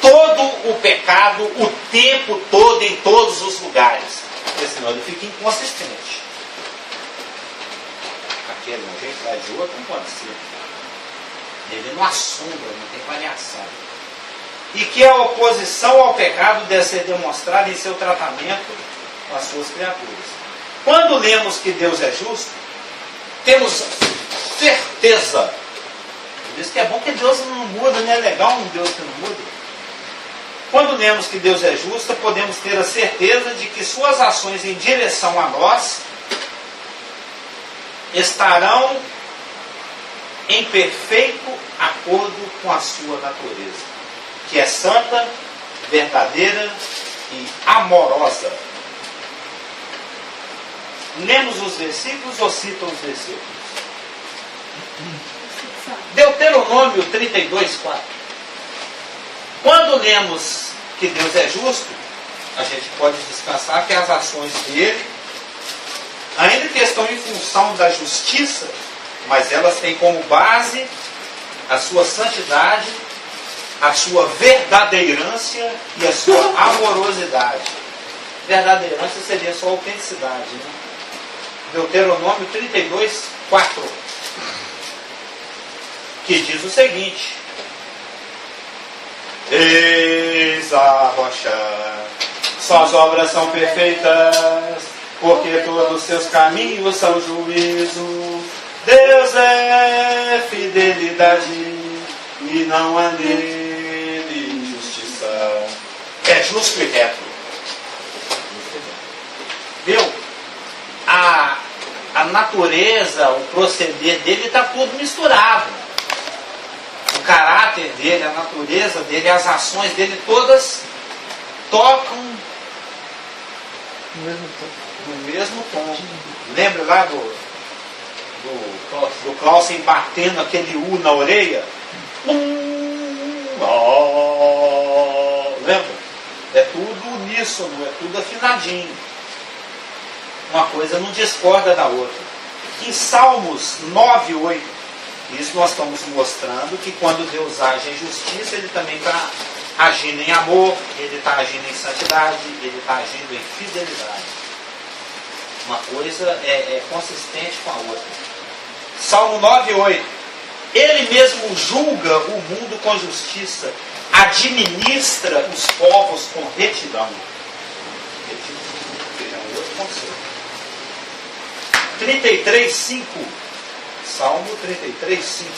todo o pecado o tempo todo, em todos os lugares. Porque senão ele fica inconsistente. Aquele de um jeito vai de outro, não pode ser. Ele não assombra, não tem variação. E que a oposição ao pecado deve ser demonstrada em seu tratamento com as suas criaturas. Quando lemos que Deus é justo, temos certeza. Por isso que é bom que Deus não muda, não é legal um Deus que não muda. Quando lemos que Deus é justo, podemos ter a certeza de que suas ações em direção a nós estarão em perfeito acordo com a sua natureza, que é santa, verdadeira e amorosa. Lemos os versículos ou citam os versículos? Deuteronômio 32, 4. Quando lemos que Deus é justo, a gente pode descansar que as ações dele, ainda que estão em função da justiça, mas elas têm como base a sua santidade, a sua verdadeirância e a sua amorosidade. Verdadeirância seria só autenticidade, né? Deuteronômio 32, 4. Que diz o seguinte: eis a rocha, suas obras são perfeitas, porque todos os seus caminhos são juízo. Deus é fidelidade e não há nele injustiça. É justo e reto. Viu? A natureza, o proceder dele está tudo misturado. O caráter dele, a natureza dele, as ações dele, todas tocam no mesmo tom. Lembra lá do Clausen batendo aquele U na orelha? Lembra? É tudo uníssono, é tudo afinadinho. Uma coisa não discorda da outra. Em Salmos 9, 8, isso nós estamos mostrando que quando Deus age em justiça, Ele também está agindo em amor, Ele está agindo em santidade, Ele está agindo em fidelidade. Uma coisa é consistente com a outra. Salmo 9, 8. Ele mesmo julga o mundo com justiça, administra os povos com retidão. É um outro conceito. 33, 5. Salmo 33, 5.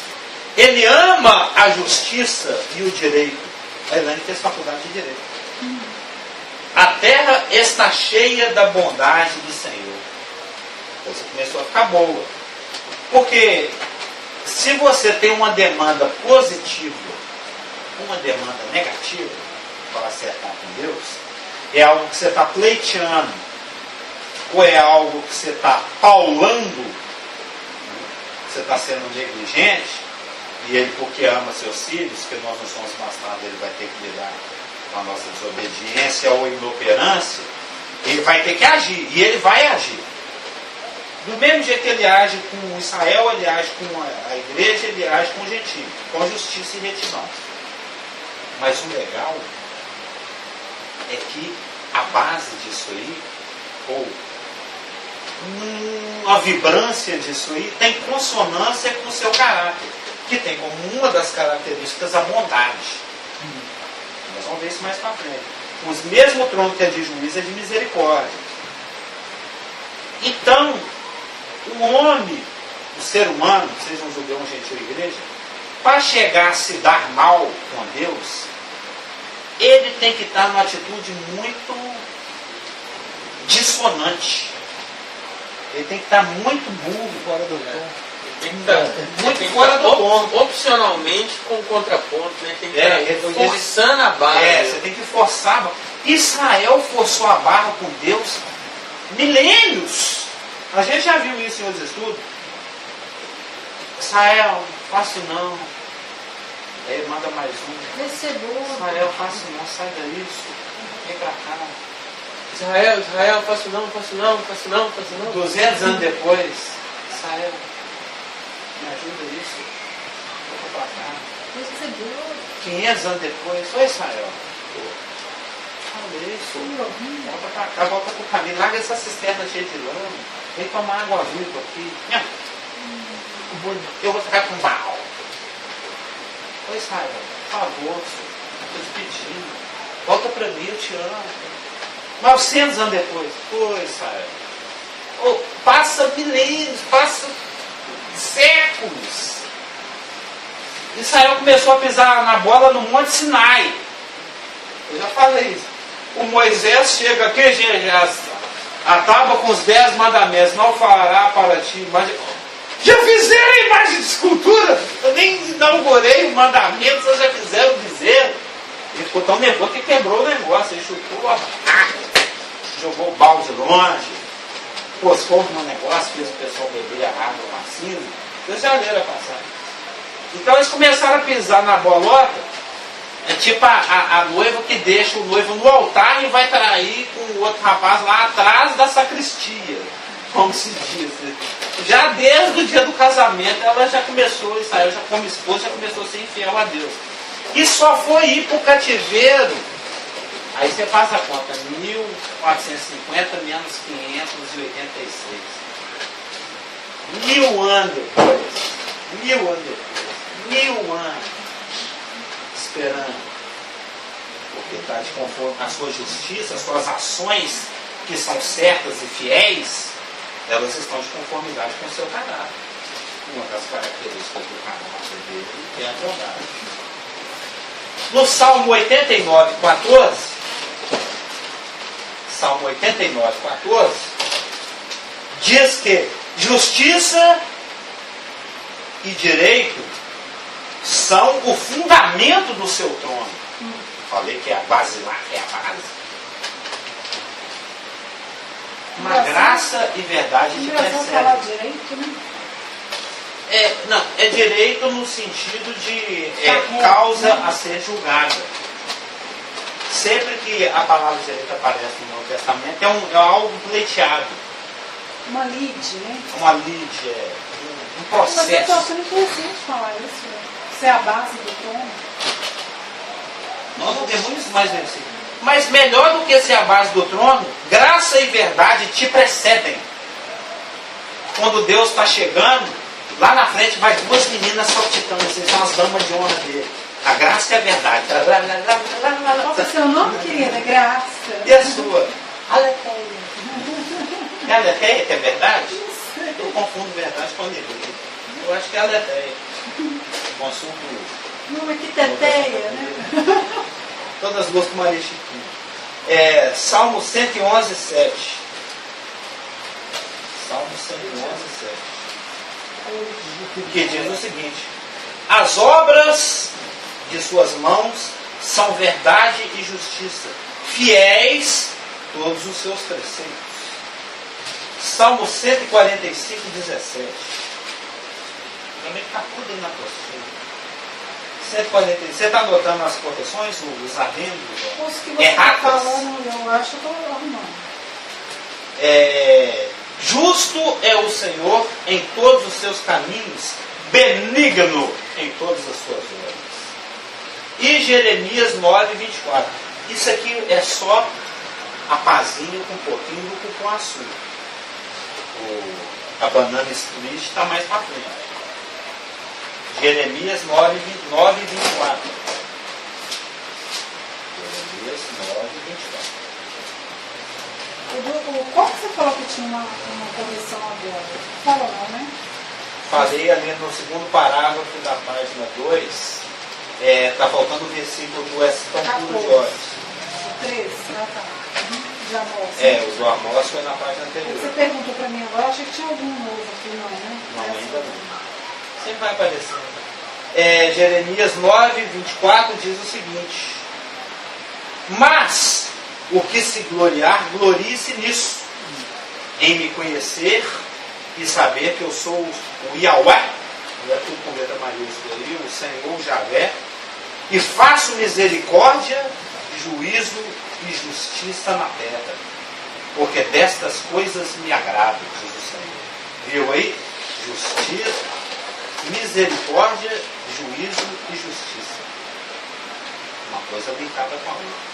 Ele ama a justiça e o direito. A Elaine fez faculdade de direito. A terra está cheia da bondade do Senhor. Você começou a ficar boa. Porque se você tem uma demanda positiva, uma demanda negativa para acertar com Deus, é algo que você está pleiteando, ou é algo que você está paulando, você está sendo negligente, e Ele, porque ama seus filhos, que nós não somos bastardos, Ele vai ter que lidar com a nossa desobediência ou inoperância, Ele vai ter que agir, e Ele vai agir. Do mesmo jeito que Ele age com Israel, Ele age com a igreja, Ele age com o gentio, com justiça e retidão. Mas o legal é que a base disso aí, ou a vibrância disso aí, tem consonância com o seu caráter, que tem como uma das características a bondade. Nós vamos ver isso mais para frente. O mesmo trono que é de juízo é de misericórdia. Então, o homem, o ser humano, seja um judeu, um gentil, igreja, para chegar a se dar mal com Deus, ele tem que estar numa atitude muito dissonante. Ele tem que estar muito burro fora do tom. Tem que estar muito fora do ponto. Opcionalmente com o contraponto, né? Tem que estar forçando a barra. Você tem que forçar a barra. Israel forçou a barra com Deus milênios. A gente já viu isso em outros estudos. Israel, faço não. Aí manda mais um. Israel, faço não, sai daí. Vem pra cá. Israel, faço não. 200 anos depois, Israel, me ajuda isso. Volta pra cá. 500 anos depois, oi Israel. Olha isso. Volta pra cá, volta pro caminho. Larga essa cisterna cheia de lama. Vem tomar água viva aqui. Eu vou ficar com mal. Oi Israel, por favor, estou te pedindo. Volta pra mim, eu te amo. 900 anos depois, oi Israel. Passa milênios, passa séculos. Israel começou a pisar na bola no Monte Sinai. Eu já falei isso. O Moisés chega aqui, a tábua com os 10 mandamentos, não fará para ti imagem. Já fizeram a imagem de escultura? Eu nem inaugurei o mandamento, vocês já fizeram dizer. Ele ficou tão nervoso que quebrou o negócio, ele chutou a jogou o balde longe, pôs fogo no negócio, fez o pessoal beber a água com a cinza. Vocês já leram a passagem. Então eles começaram a pisar na bolota. É tipo a noiva que deixa o noivo no altar e vai trair com o outro rapaz lá atrás da sacristia, como se diz. Já desde o dia do casamento ela já começou, Israel já como esposa, já começou a ser infiel a Deus. E só foi ir para o cativeiro, aí você faz a conta, 1450 menos 586. 1000 anos depois. 1000 anos depois. 1000 anos. Esperando. Porque está de conforme com a sua justiça, as suas ações que são certas e fiéis, elas estão de conformidade com o seu caráter. Uma das características do caráter dele é a bondade. No Salmo 89, 14, Salmo 89, 14, diz que justiça e direito são o fundamento do seu trono. Falei que é a base lá, é a base. Uma graça e verdade te falar precedem. direito, né? Não, é direito no sentido de causa a ser julgada. Sempre que a palavra direito aparece no Novo Testamento, é algo pleiteado. Uma lide, né? Uma lide, um processo. Mas eu estou achando interessante falar isso, né? Isso é a base do trono. Nós não temos mais versículos. Mas melhor do que ser a base do trono, graça e verdade te precedem. Quando Deus está chegando, lá na frente vai duas meninas saltitando, assim, são as damas de honra dele. A graça e a verdade. Nossa, seu nome, querida, é Graça. E a sua? Aletheia. É aletheia, que é verdade? Eu confundo verdade com alegria. Eu acho que é aletheia. Consulto. Não, mas que teteia, né? Todas as duas com Maria Chiquinha. Salmo 111, 7. Salmo 111, 7. Que diz o seguinte: as obras de suas mãos são verdade e justiça, fiéis todos os seus preceitos. Salmo 145, 17. Também está tudo aí na postura. 146. Você está anotando as correções, os adendos? Os que você está falando, eu acho que eu estou arrumando. Justo é o Senhor em todos os seus caminhos, benigno em todas as suas obras. E Jeremias 9, 24. Isso aqui é só a pazinha com um pouquinho do cupuaçu. A banana split está mais para frente. Jeremias 9, 24. Jeremias 9, 24. Qual que você falou que tinha uma correção agora? Falou não, né? Falei ali no segundo parágrafo da página 2, está faltando o versículo do És tão puro de olhos. O 13, tá. De Amós. O do Amós foi na página anterior. Você perguntou para mim agora, achei que tinha algum novo aqui, não, né? Não, ainda não. Sempre vai aparecendo. Jeremias 9, 24 diz o seguinte: mas o que se gloriar, glorie-se nisso, em me conhecer e saber que eu sou o Yahweh, é tudo com letra maiúscula ali, o Senhor Javé, e faço misericórdia, juízo e justiça na terra, porque destas coisas me agrado, diz o Senhor. Viu aí? Justiça, misericórdia, juízo e justiça. Uma coisa brincada com a outra.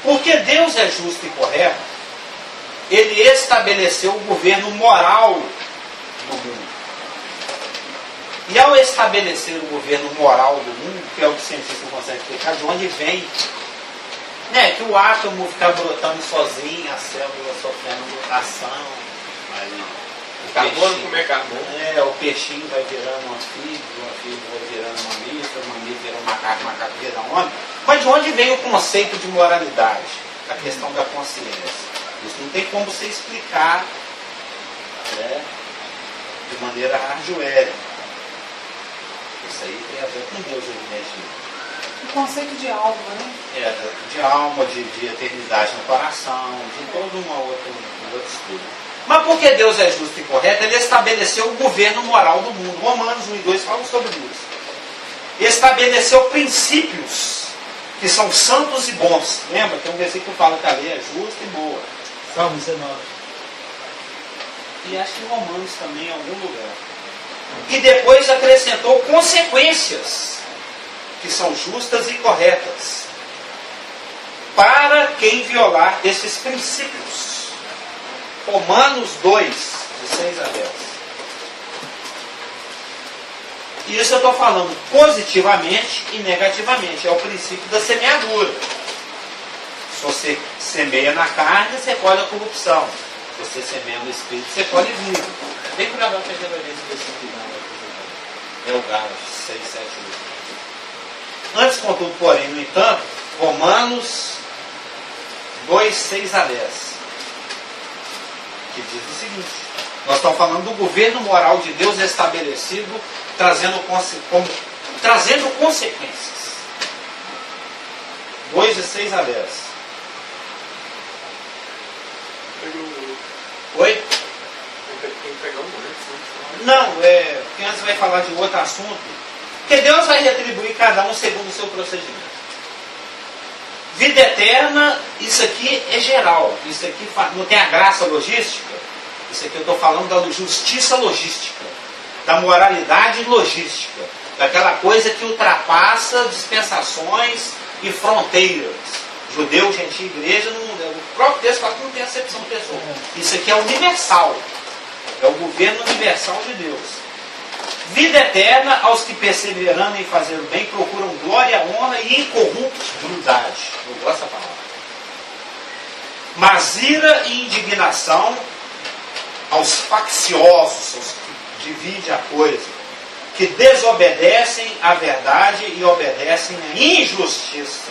Porque Deus é justo e correto, Ele estabeleceu o governo moral do mundo. E ao estabelecer o governo moral do mundo, que é o que o cientista não consegue explicar, de onde vem, que o átomo fica brotando sozinho, a célula sofrendo mutação, aí o carbono comer carbono. O peixinho vai virando um anfíbio, o anfíbio vai virando um mamífero, o mamífero vira um macaco, o macaco vira um homem. Mas de onde vem o conceito de moralidade? A questão da consciência. Isso não tem como você explicar de maneira arduera. Isso aí tem a ver com Deus, evidentemente. O conceito de alma, né? De alma, de eternidade no coração, de todo um outro estudo. Mas porque Deus é justo e correto, ele estabeleceu o governo moral do mundo. Romanos 1 e 2 falam sobre isso. Estabeleceu princípios que são santos e bons. Lembra? Tem um versículo que fala que a lei é justa e boa. Salmo 19. E acho que em Romanos também, em algum lugar. E depois acrescentou consequências que são justas e corretas para quem violar esses princípios. Romanos 2, de 6 a 10. E isso eu estou falando positivamente e negativamente. É o princípio da semeadura. Se você semeia na carne, você colhe a corrupção. Se você semeia no Espírito, você colhe vida. Bem provável que a gente vai ver esse versículo. É o Gálatas 6, 7, 8. Antes, contudo, porém, no entanto, Romanos 2, 6 a 10. Que diz o seguinte: nós estamos falando do governo moral de Deus estabelecido, trazendo consequências. 2 de 6 a 10. Oi? Tem que pegar um antes. Não, porque antes vai falar de outro assunto. Porque Deus vai retribuir cada um segundo o seu procedimento. Vida eterna, isso aqui é geral. Isso aqui não tem a graça logística. Isso aqui eu estou falando da justiça logística, da moralidade logística, daquela coisa que ultrapassa dispensações e fronteiras. Judeu, gentil, igreja, o próprio texto fala que não tem acepção de pessoa. Isso aqui é universal. É o governo universal de Deus. Vida eterna aos que, perseverando em fazer o bem, procuram glória, honra e incorruptibilidade. Eu gosto dessa palavra. Mas ira e indignação aos facciosos, aos que dividem a coisa, que desobedecem à verdade e obedecem à injustiça.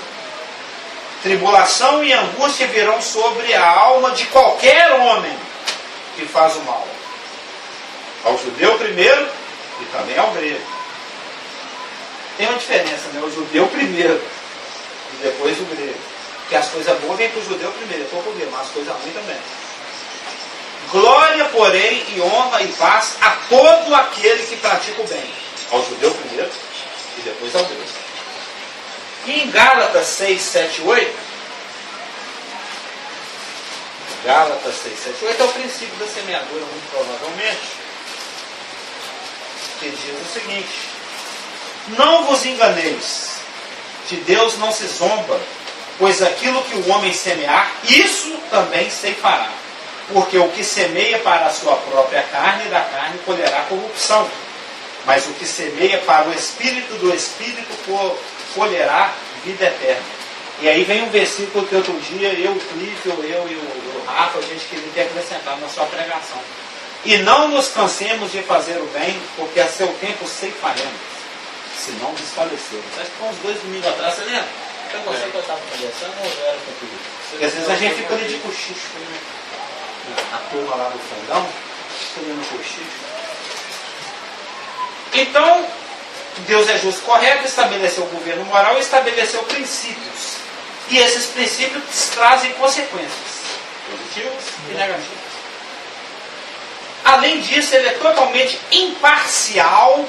Tribulação e angústia virão sobre a alma de qualquer homem que faz o mal. Ao judeu primeiro e também ao grego. Tem uma diferença, né? O judeu primeiro e depois o grego. Porque as coisas boas vêm para o judeu primeiro, depois para o grego, mas as coisas ruins também. Glória, porém, e honra e paz a todo aquele que pratica o bem. Ao judeu primeiro e depois ao grego. E em Gálatas 6, 7, 8, Gálatas 6, 7, 8 é o princípio da semeadura, muito provavelmente, que diz o seguinte: não vos enganeis, de Deus não se zomba, pois aquilo que o homem semear, isso também ceifará. Porque o que semeia para a sua própria carne, da carne colherá corrupção. Mas o que semeia para o Espírito, do Espírito colherá vida eterna. E aí vem um versículo que outro dia eu, o Clício, eu e o Rafa, a gente queria ter acrescentado na sua pregação. E não nos cansemos de fazer o bem, porque a seu tempo ceifaremos, se não desfalecemos. Acho que foi uns 2 domingos atrás, você lembra? Eu não sei que eu estava conversando ou era contigo? Porque às vezes a gente fica ali de cochicho, né? A turma lá do fundão, fica ali no cochicho. Então, Deus é justo e correto, estabeleceu o governo moral e estabeleceu princípios. E esses princípios trazem consequências positivas e negativas. Além disso, ele é totalmente imparcial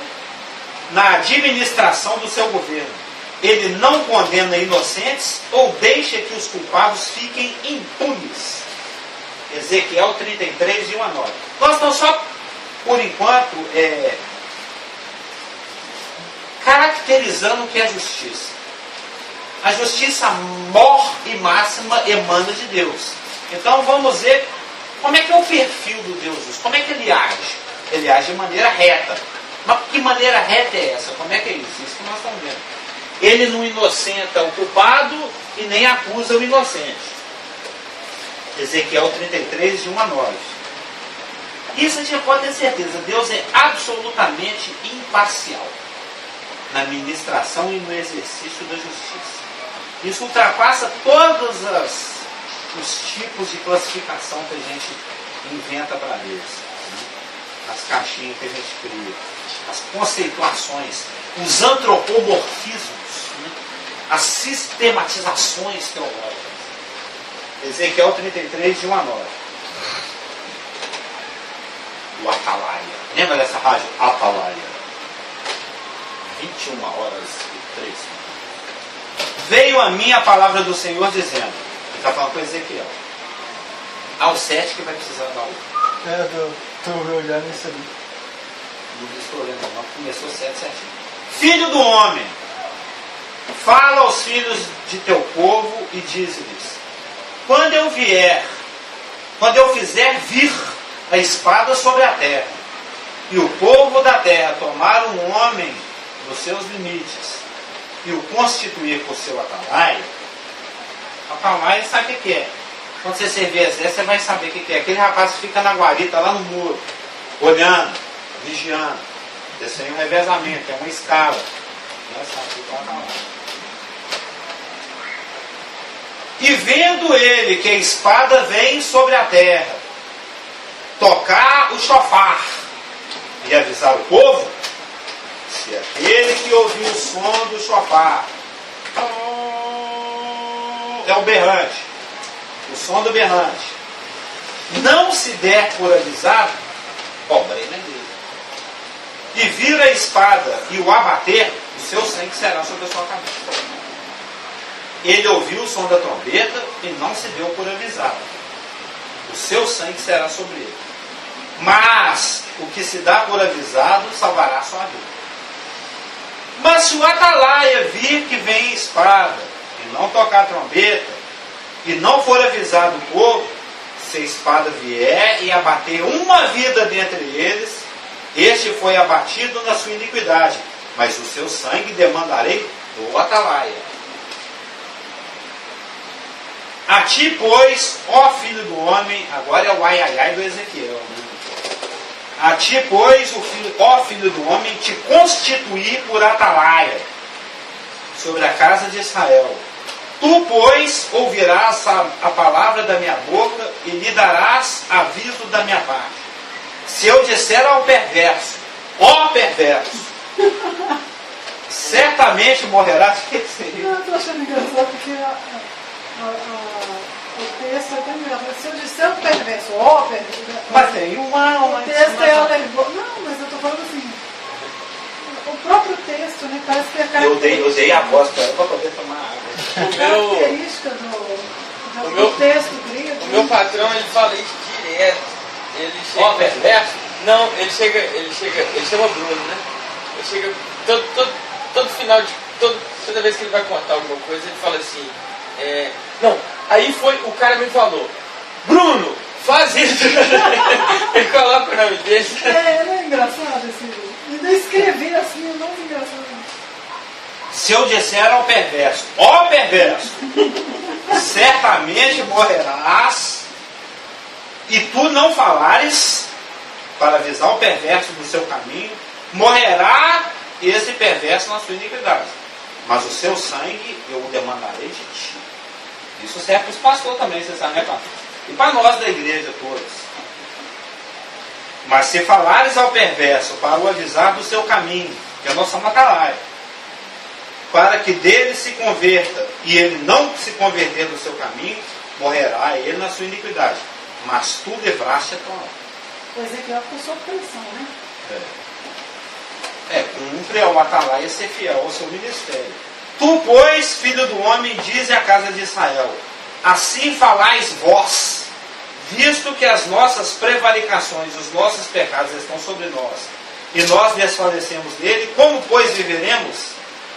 na administração do seu governo. Ele não condena inocentes ou deixa que os culpados fiquem impunes. Ezequiel 33, de 1 a 9. Nós estamos só, por enquanto, caracterizando o que é justiça. A justiça mor e máxima emana de Deus. Então vamos ver como é que é o perfil do Deus justo. Como é que ele age? Ele age de maneira reta. Mas que maneira reta é essa? Como é que é isso? Isso que nós estamos vendo. Ele não inocenta o culpado e nem acusa o inocente. Ezequiel 33, de 1 a 9. Isso a gente pode ter certeza. Deus é absolutamente imparcial na administração e no exercício da justiça. Isso ultrapassa todos os tipos de classificação que a gente inventa para Deus. As caixinhas que a gente cria, as conceituações, os antropomorfismos, as sistematizações teológicas. Ezequiel 33, de 1 a 9. o Atalaia. Lembra dessa rádio? Atalaia. 21 horas e 3 minutos. Veio a mim a palavra do Senhor dizendo, ele está falando com Ezequiel, ao 7 que vai precisar dar o... Estou olhando isso ali. Não estou olhando, não. Começou 7 certinho. Filho do homem, fala aos filhos de teu povo e dize-lhes, quando eu fizer vir a espada sobre a terra, e o povo da terra tomar um homem dos seus limites, e o constituir por seu atalaia, atalaia sabe o que é? Quando você servir exército, você vai saber o que é. Aquele rapaz que fica na guarita, lá no muro, olhando, vigiando. Esse aí é um revezamento, é uma escala. E vendo ele que a espada vem sobre a terra, tocar o chofar e avisar o povo, se aquele que ouviu o som do chofar é o berrante, o som do berrante, não se der por avisado, pobrei na igreja. E vir a espada e o abater, o seu sangue será sobre a sua cabeça. Ele ouviu o som da trombeta e não se deu por avisado. O seu sangue será sobre ele. Mas o que se dá por avisado salvará a sua vida. Mas se o atalaia vir que vem espada e não tocar a trombeta e não for avisado o povo, se a espada vier e abater uma vida dentre eles, este foi abatido na sua iniquidade, mas o seu sangue demandarei do atalaia. A ti, pois, ó filho do homem, agora é o ai do Ezequiel, né? A ti, pois, ó filho do homem, te constituí por atalaia sobre a casa de Israel. Tu, pois, ouvirás a palavra da minha boca e lhe darás aviso da minha parte. Se eu disser ao perverso, ó perverso, certamente morrerás. Eu estou achando engraçado porque o texto é tão engraçado. Se eu disser ao perverso, ó perverso. Mas tem o texto é alegórico. Não, mas eu estou falando assim. O próprio texto, né? Parece que é característica. Eu dei a voz para ela para poder tomar água. Característica do texto grego. O meu patrão, ele fala isso direto. Ele chega. Ó, perverso? Não, ele chama Bruno, né? Ele chega todo final de. Toda vez que ele vai contar alguma coisa, ele fala assim. Não, aí foi, o cara me falou, Bruno, faz isso. Ele coloca o nome dele. Não é engraçado esse. Ainda escrever assim é mais engraçado. Se eu disser ao perverso, ó perverso, certamente morrerás, e tu não falares para avisar o perverso do seu caminho, morrerá esse perverso na sua iniquidade. Mas o seu sangue eu o demandarei de ti. Isso serve para os pastores também, vocês sabem, né, pastor? E para nós da igreja todos. Mas se falares ao perverso para o avisar do seu caminho, que é a nossa atalaia, para que dele se converta, e ele não se converter do seu caminho, morrerá ele na sua iniquidade. Mas tu livraste a tua alma. O Ezequiel ficou sob pressão, né? Cumpre ao atalaia ser fiel ao seu ministério. Tu, pois, filho do homem, dize à casa de Israel, assim falais vós, visto que as nossas prevaricações, os nossos pecados estão sobre nós, e nós desfalecemos dele, como, pois, viveremos?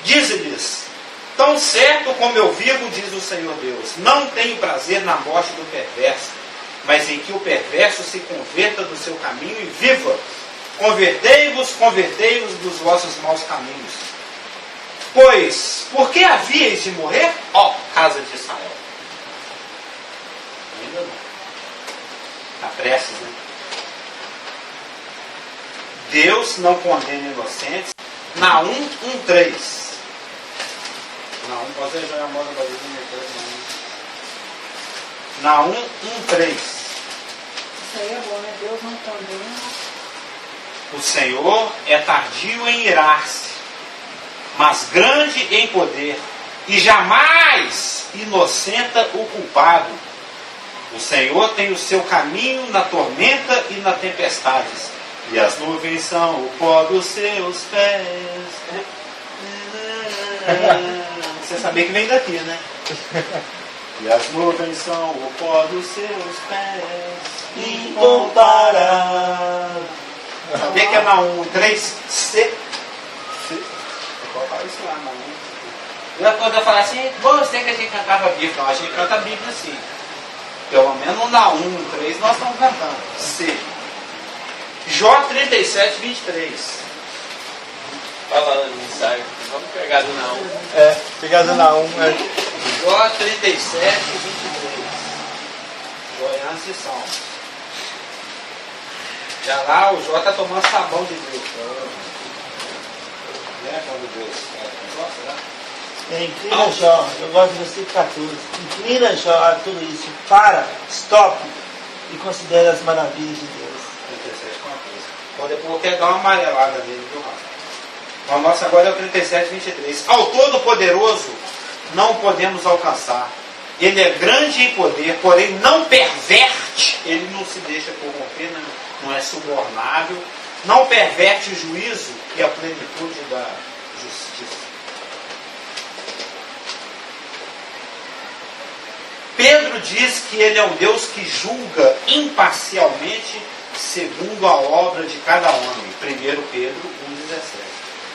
Dize-lhes, tão certo como eu vivo, diz o Senhor Deus, não tenho prazer na morte do perverso, mas em que o perverso se converta do seu caminho e viva. Convertei-vos dos vossos maus caminhos. Pois, por que havíeis de morrer, ó casa de Israel? Ainda não. Está prestes, né? Deus não condena inocentes. Naum 1:3. Naum, pode ser já a moda para Naum 1:3. Isso aí é bom, né? Deus não condena. O Senhor é tardio em irar-se, mas grande em poder, e jamais inocenta o culpado. O Senhor tem o seu caminho na tormenta e nas tempestades, e as nuvens são o pó dos seus pés. Você sabia que vem daqui, né? E as nuvens são o pó dos seus pés, incomparável. Sabia que é Naum 3? C. Vou falar isso lá, Naum. Quando eu falar assim, você que a gente cantava a Bíblia, não, a gente canta a Bíblia assim. Pelo menos na 1, 3 nós estamos cantando. C. Jó 37, 23. Falando no ensaio, vamos pegar do Naum. Pegar do Naum. Jó 37, 23. Goiânia e Salmos. Já lá o Jó está tomando sabão de Deus. Né? Quando Deus gosta, né? Inclina Jó, eu gosto do versículo 14. Inclina Jó a tudo isso. Para, stop e considere as maravilhas de Deus. 37, 14. Então depois eu quero dar uma amarelada nele, viu, Marcos? O nosso agora é o 37, 23. Ao Todo-Poderoso não o podemos alcançar. Ele é grande em poder, porém não perverte. Ele não se deixa corromper, não é subornável. Não perverte o juízo e a plenitude da justiça. Pedro diz que ele é um Deus que julga imparcialmente segundo a obra de cada homem. 1 Pedro 1,17.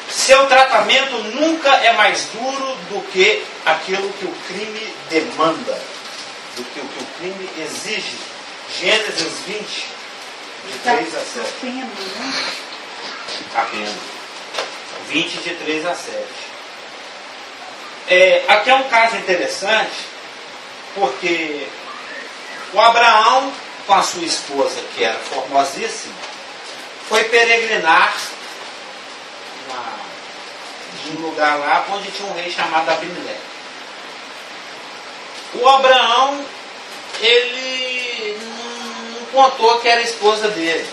Seu tratamento nunca é mais duro do que aquilo que o crime demanda, do que o que o crime exige. Gênesis 20, de 3 a 7. A pena. 20, de 3 a 7. Aqui é um caso interessante, porque o Abraão, com a sua esposa, que era formosíssima, foi peregrinar num lugar lá onde tinha um rei chamado Abimeleque. O Abraão, ele não contou que era a esposa dele.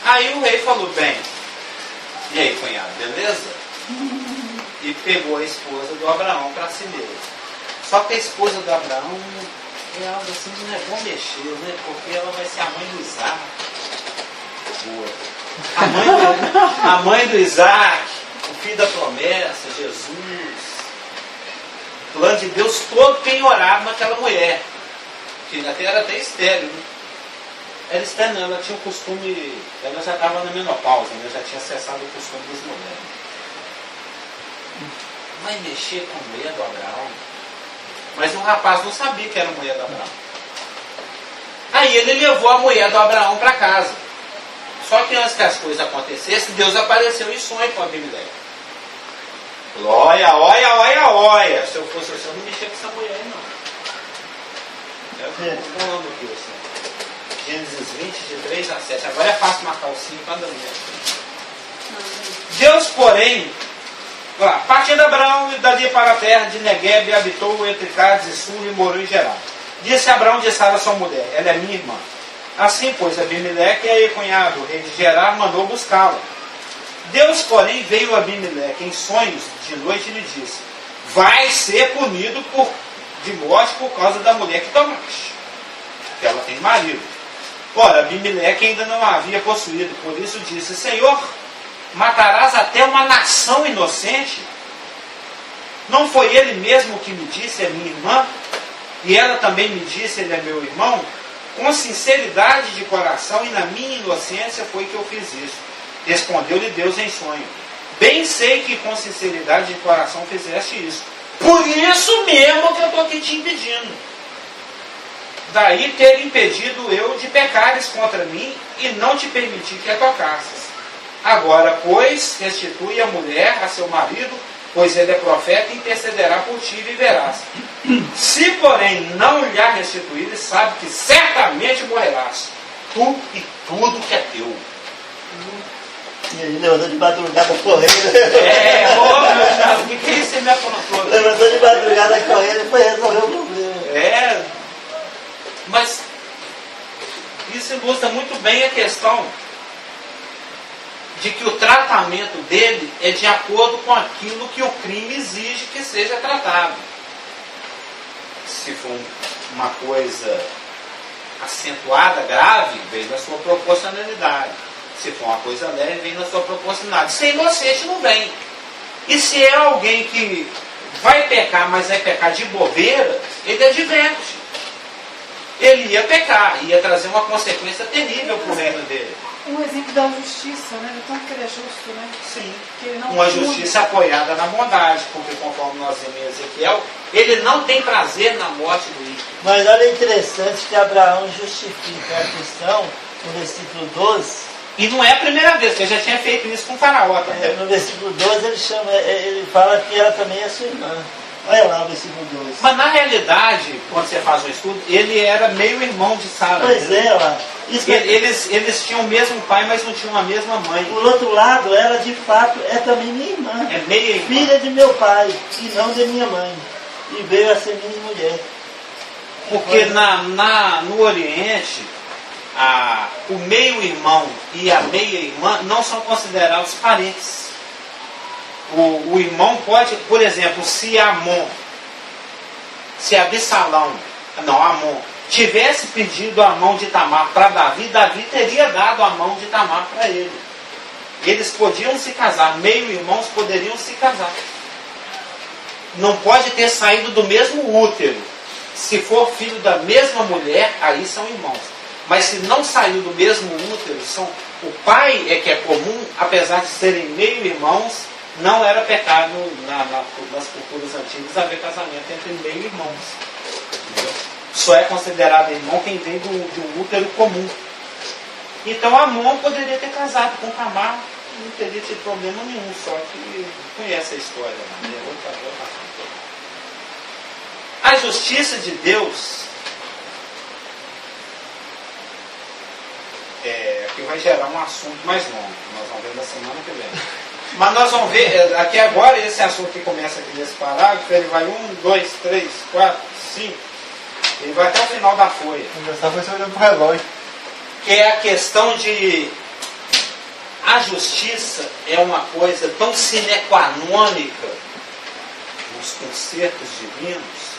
Aí o rei falou, bem, e aí, cunhado, beleza? E pegou a esposa do Abraão para si mesmo. Só que a esposa do Abraão é algo assim que não é bom mexer, né? Porque ela vai ser a mãe do Isaac. A mãe do Isaac, o filho da promessa, Jesus. O plano de Deus todo penhorado naquela mulher. Que era até estéril, né? Era estéril, não, ela tinha o costume, ela já estava na menopausa, né? Já tinha cessado o costume das mulheres. Vai mexer com a mulher do Abraão? Mas o rapaz não sabia que era a mulher do Abraão. Aí ele levou a mulher do Abraão para casa. Só que antes que as coisas acontecessem, Deus apareceu em sonho com Abimeleque. Falou, olha, se eu fosse você, eu não mexia com essa mulher aí, não. Eu estou falando aqui, assim. Gênesis 20, de 3 a 7. Agora é fácil marcar o 5 para Daniel. Deus, porém, partindo Abraão dali para a terra de Negueb, habitou entre Cádiz e Sul e morou em Gerar. Disse Abraão de Sara, sua mulher, ela é minha irmã. Assim, pois, Abimeleque, e aí, cunhado, o rei de Gerar, mandou buscá-la. Deus, porém, veio a Abimeleque em sonhos de noite e lhe disse, vai ser punido de morte por causa da mulher que tomaste, que ela tem marido. Ora, Abimeleque ainda não a havia possuído, por isso disse, Senhor, matarás até uma nação inocente? Não foi ele mesmo que me disse, é minha irmã? E ela também me disse, ele é meu irmão? Com sinceridade de coração e na minha inocência foi que eu fiz isso. Respondeu-lhe Deus em sonho. Bem sei que com sinceridade de coração fizeste isso. Por isso mesmo que eu estou aqui te impedindo. Daí ter impedido eu de pecares contra mim e não te permitir que a tocasses. Agora, pois, restitui a mulher a seu marido, pois ele é profeta e intercederá por ti e viverás. Se, porém, não lhe a restituir, sabe que certamente morrerás, tu e tudo que é teu. E ele levantou de madrugada correndo. O que é isso que você me aprontou? Levantou de madrugada correndo e foi resolver o problema. Mas isso ilustra muito bem a questão de que o tratamento dele é de acordo com aquilo que o crime exige que seja tratado. Se for uma coisa acentuada, grave, vem na sua proporcionalidade. Se for uma coisa leve, vem na sua proporcionalidade. Se é inocente, não vem. E se é alguém que vai pecar, mas vai pecar de bobeira, ele adverte. Ele ia pecar, ia trazer uma consequência terrível para o reino dele. Um exemplo da justiça, né? De tanto que ele é justo, né? Sim. Que ele não Uma justiça apoiada na bondade, porque conforme nós vemos em Ezequiel, ele não tem prazer na morte do ímpio. Mas olha interessante que Abraão justifica a questão no versículo 12. E não é a primeira vez, que ele já tinha feito isso com o faraó também. No versículo 12 ele fala que ela também é sua irmã. Olha lá o versículo 12. Mas na realidade, quando você faz um estudo, ele era meio irmão de Sara. Pois é, lá. Eles tinham o mesmo pai, mas não tinham a mesma mãe. Por outro lado, ela de fato é também minha irmã. É meia irmã. Filha de meu pai e não de minha mãe. E veio a ser minha mulher. Porque no Oriente, o meio-irmão e a meia-irmã não são considerados parentes. O irmão pode, por exemplo, se Amon tivesse pedido a mão de Tamar para Davi, Davi teria dado a mão de Tamar para ele. Eles podiam se casar, meio-irmãos poderiam se casar. Não pode ter saído do mesmo útero. Se for filho da mesma mulher, aí são irmãos. Mas se não saiu do mesmo útero, o pai é que é comum, apesar de serem meio-irmãos, não era pecado nas culturas antigas haver casamento entre meio-irmãos. Só é considerado irmão quem vem de um útero comum. Então Amon poderia ter casado com Tamar, não teria tido problema nenhum, só que conhece a história. Né? A justiça de Deus que vai gerar um assunto mais longo, que nós vamos ver na semana que vem. Mas nós vamos ver, aqui agora, esse assunto que começa aqui nesse parágrafo, ele vai 1, 2, 3, 4, 5, ele vai até o final da folha. Engraçado foi você olhando para o relógio. Que é a questão de a justiça é uma coisa tão sine qua nônica nos concertos divinos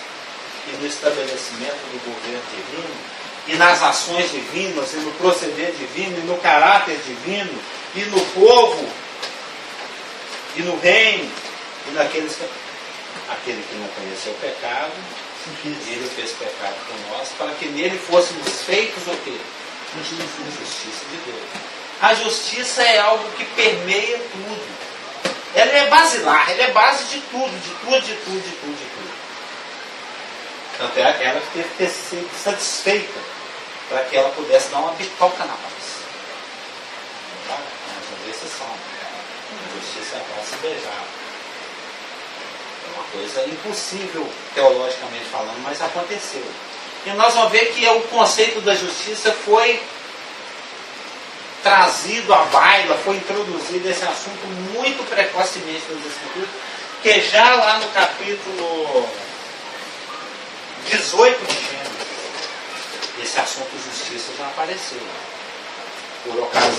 e no estabelecimento do governo divino e nas ações divinas e no proceder divino e no caráter divino e no povo e no reino e naqueles aquele que não conheceu o pecado, ele fez pecado por nós para que nele fôssemos feitos o quê? Justiça de Deus. A justiça é algo que permeia tudo. Ela é basilar, ela é base de tudo, de tudo, de tudo, de tudo, de tudo. Tanto é aquela que teve que ter sido satisfeita para que ela pudesse dar uma bitoca na paz. Tá? Mas não é exceção. A justiça é a paz beijar. É uma coisa impossível, teologicamente falando, mas aconteceu. E nós vamos ver que o conceito da justiça foi trazido à baila, foi introduzido esse assunto muito precocemente nas Escrituras, que já lá no capítulo 18 de Gênesis, esse assunto justiça já apareceu. Por ocasião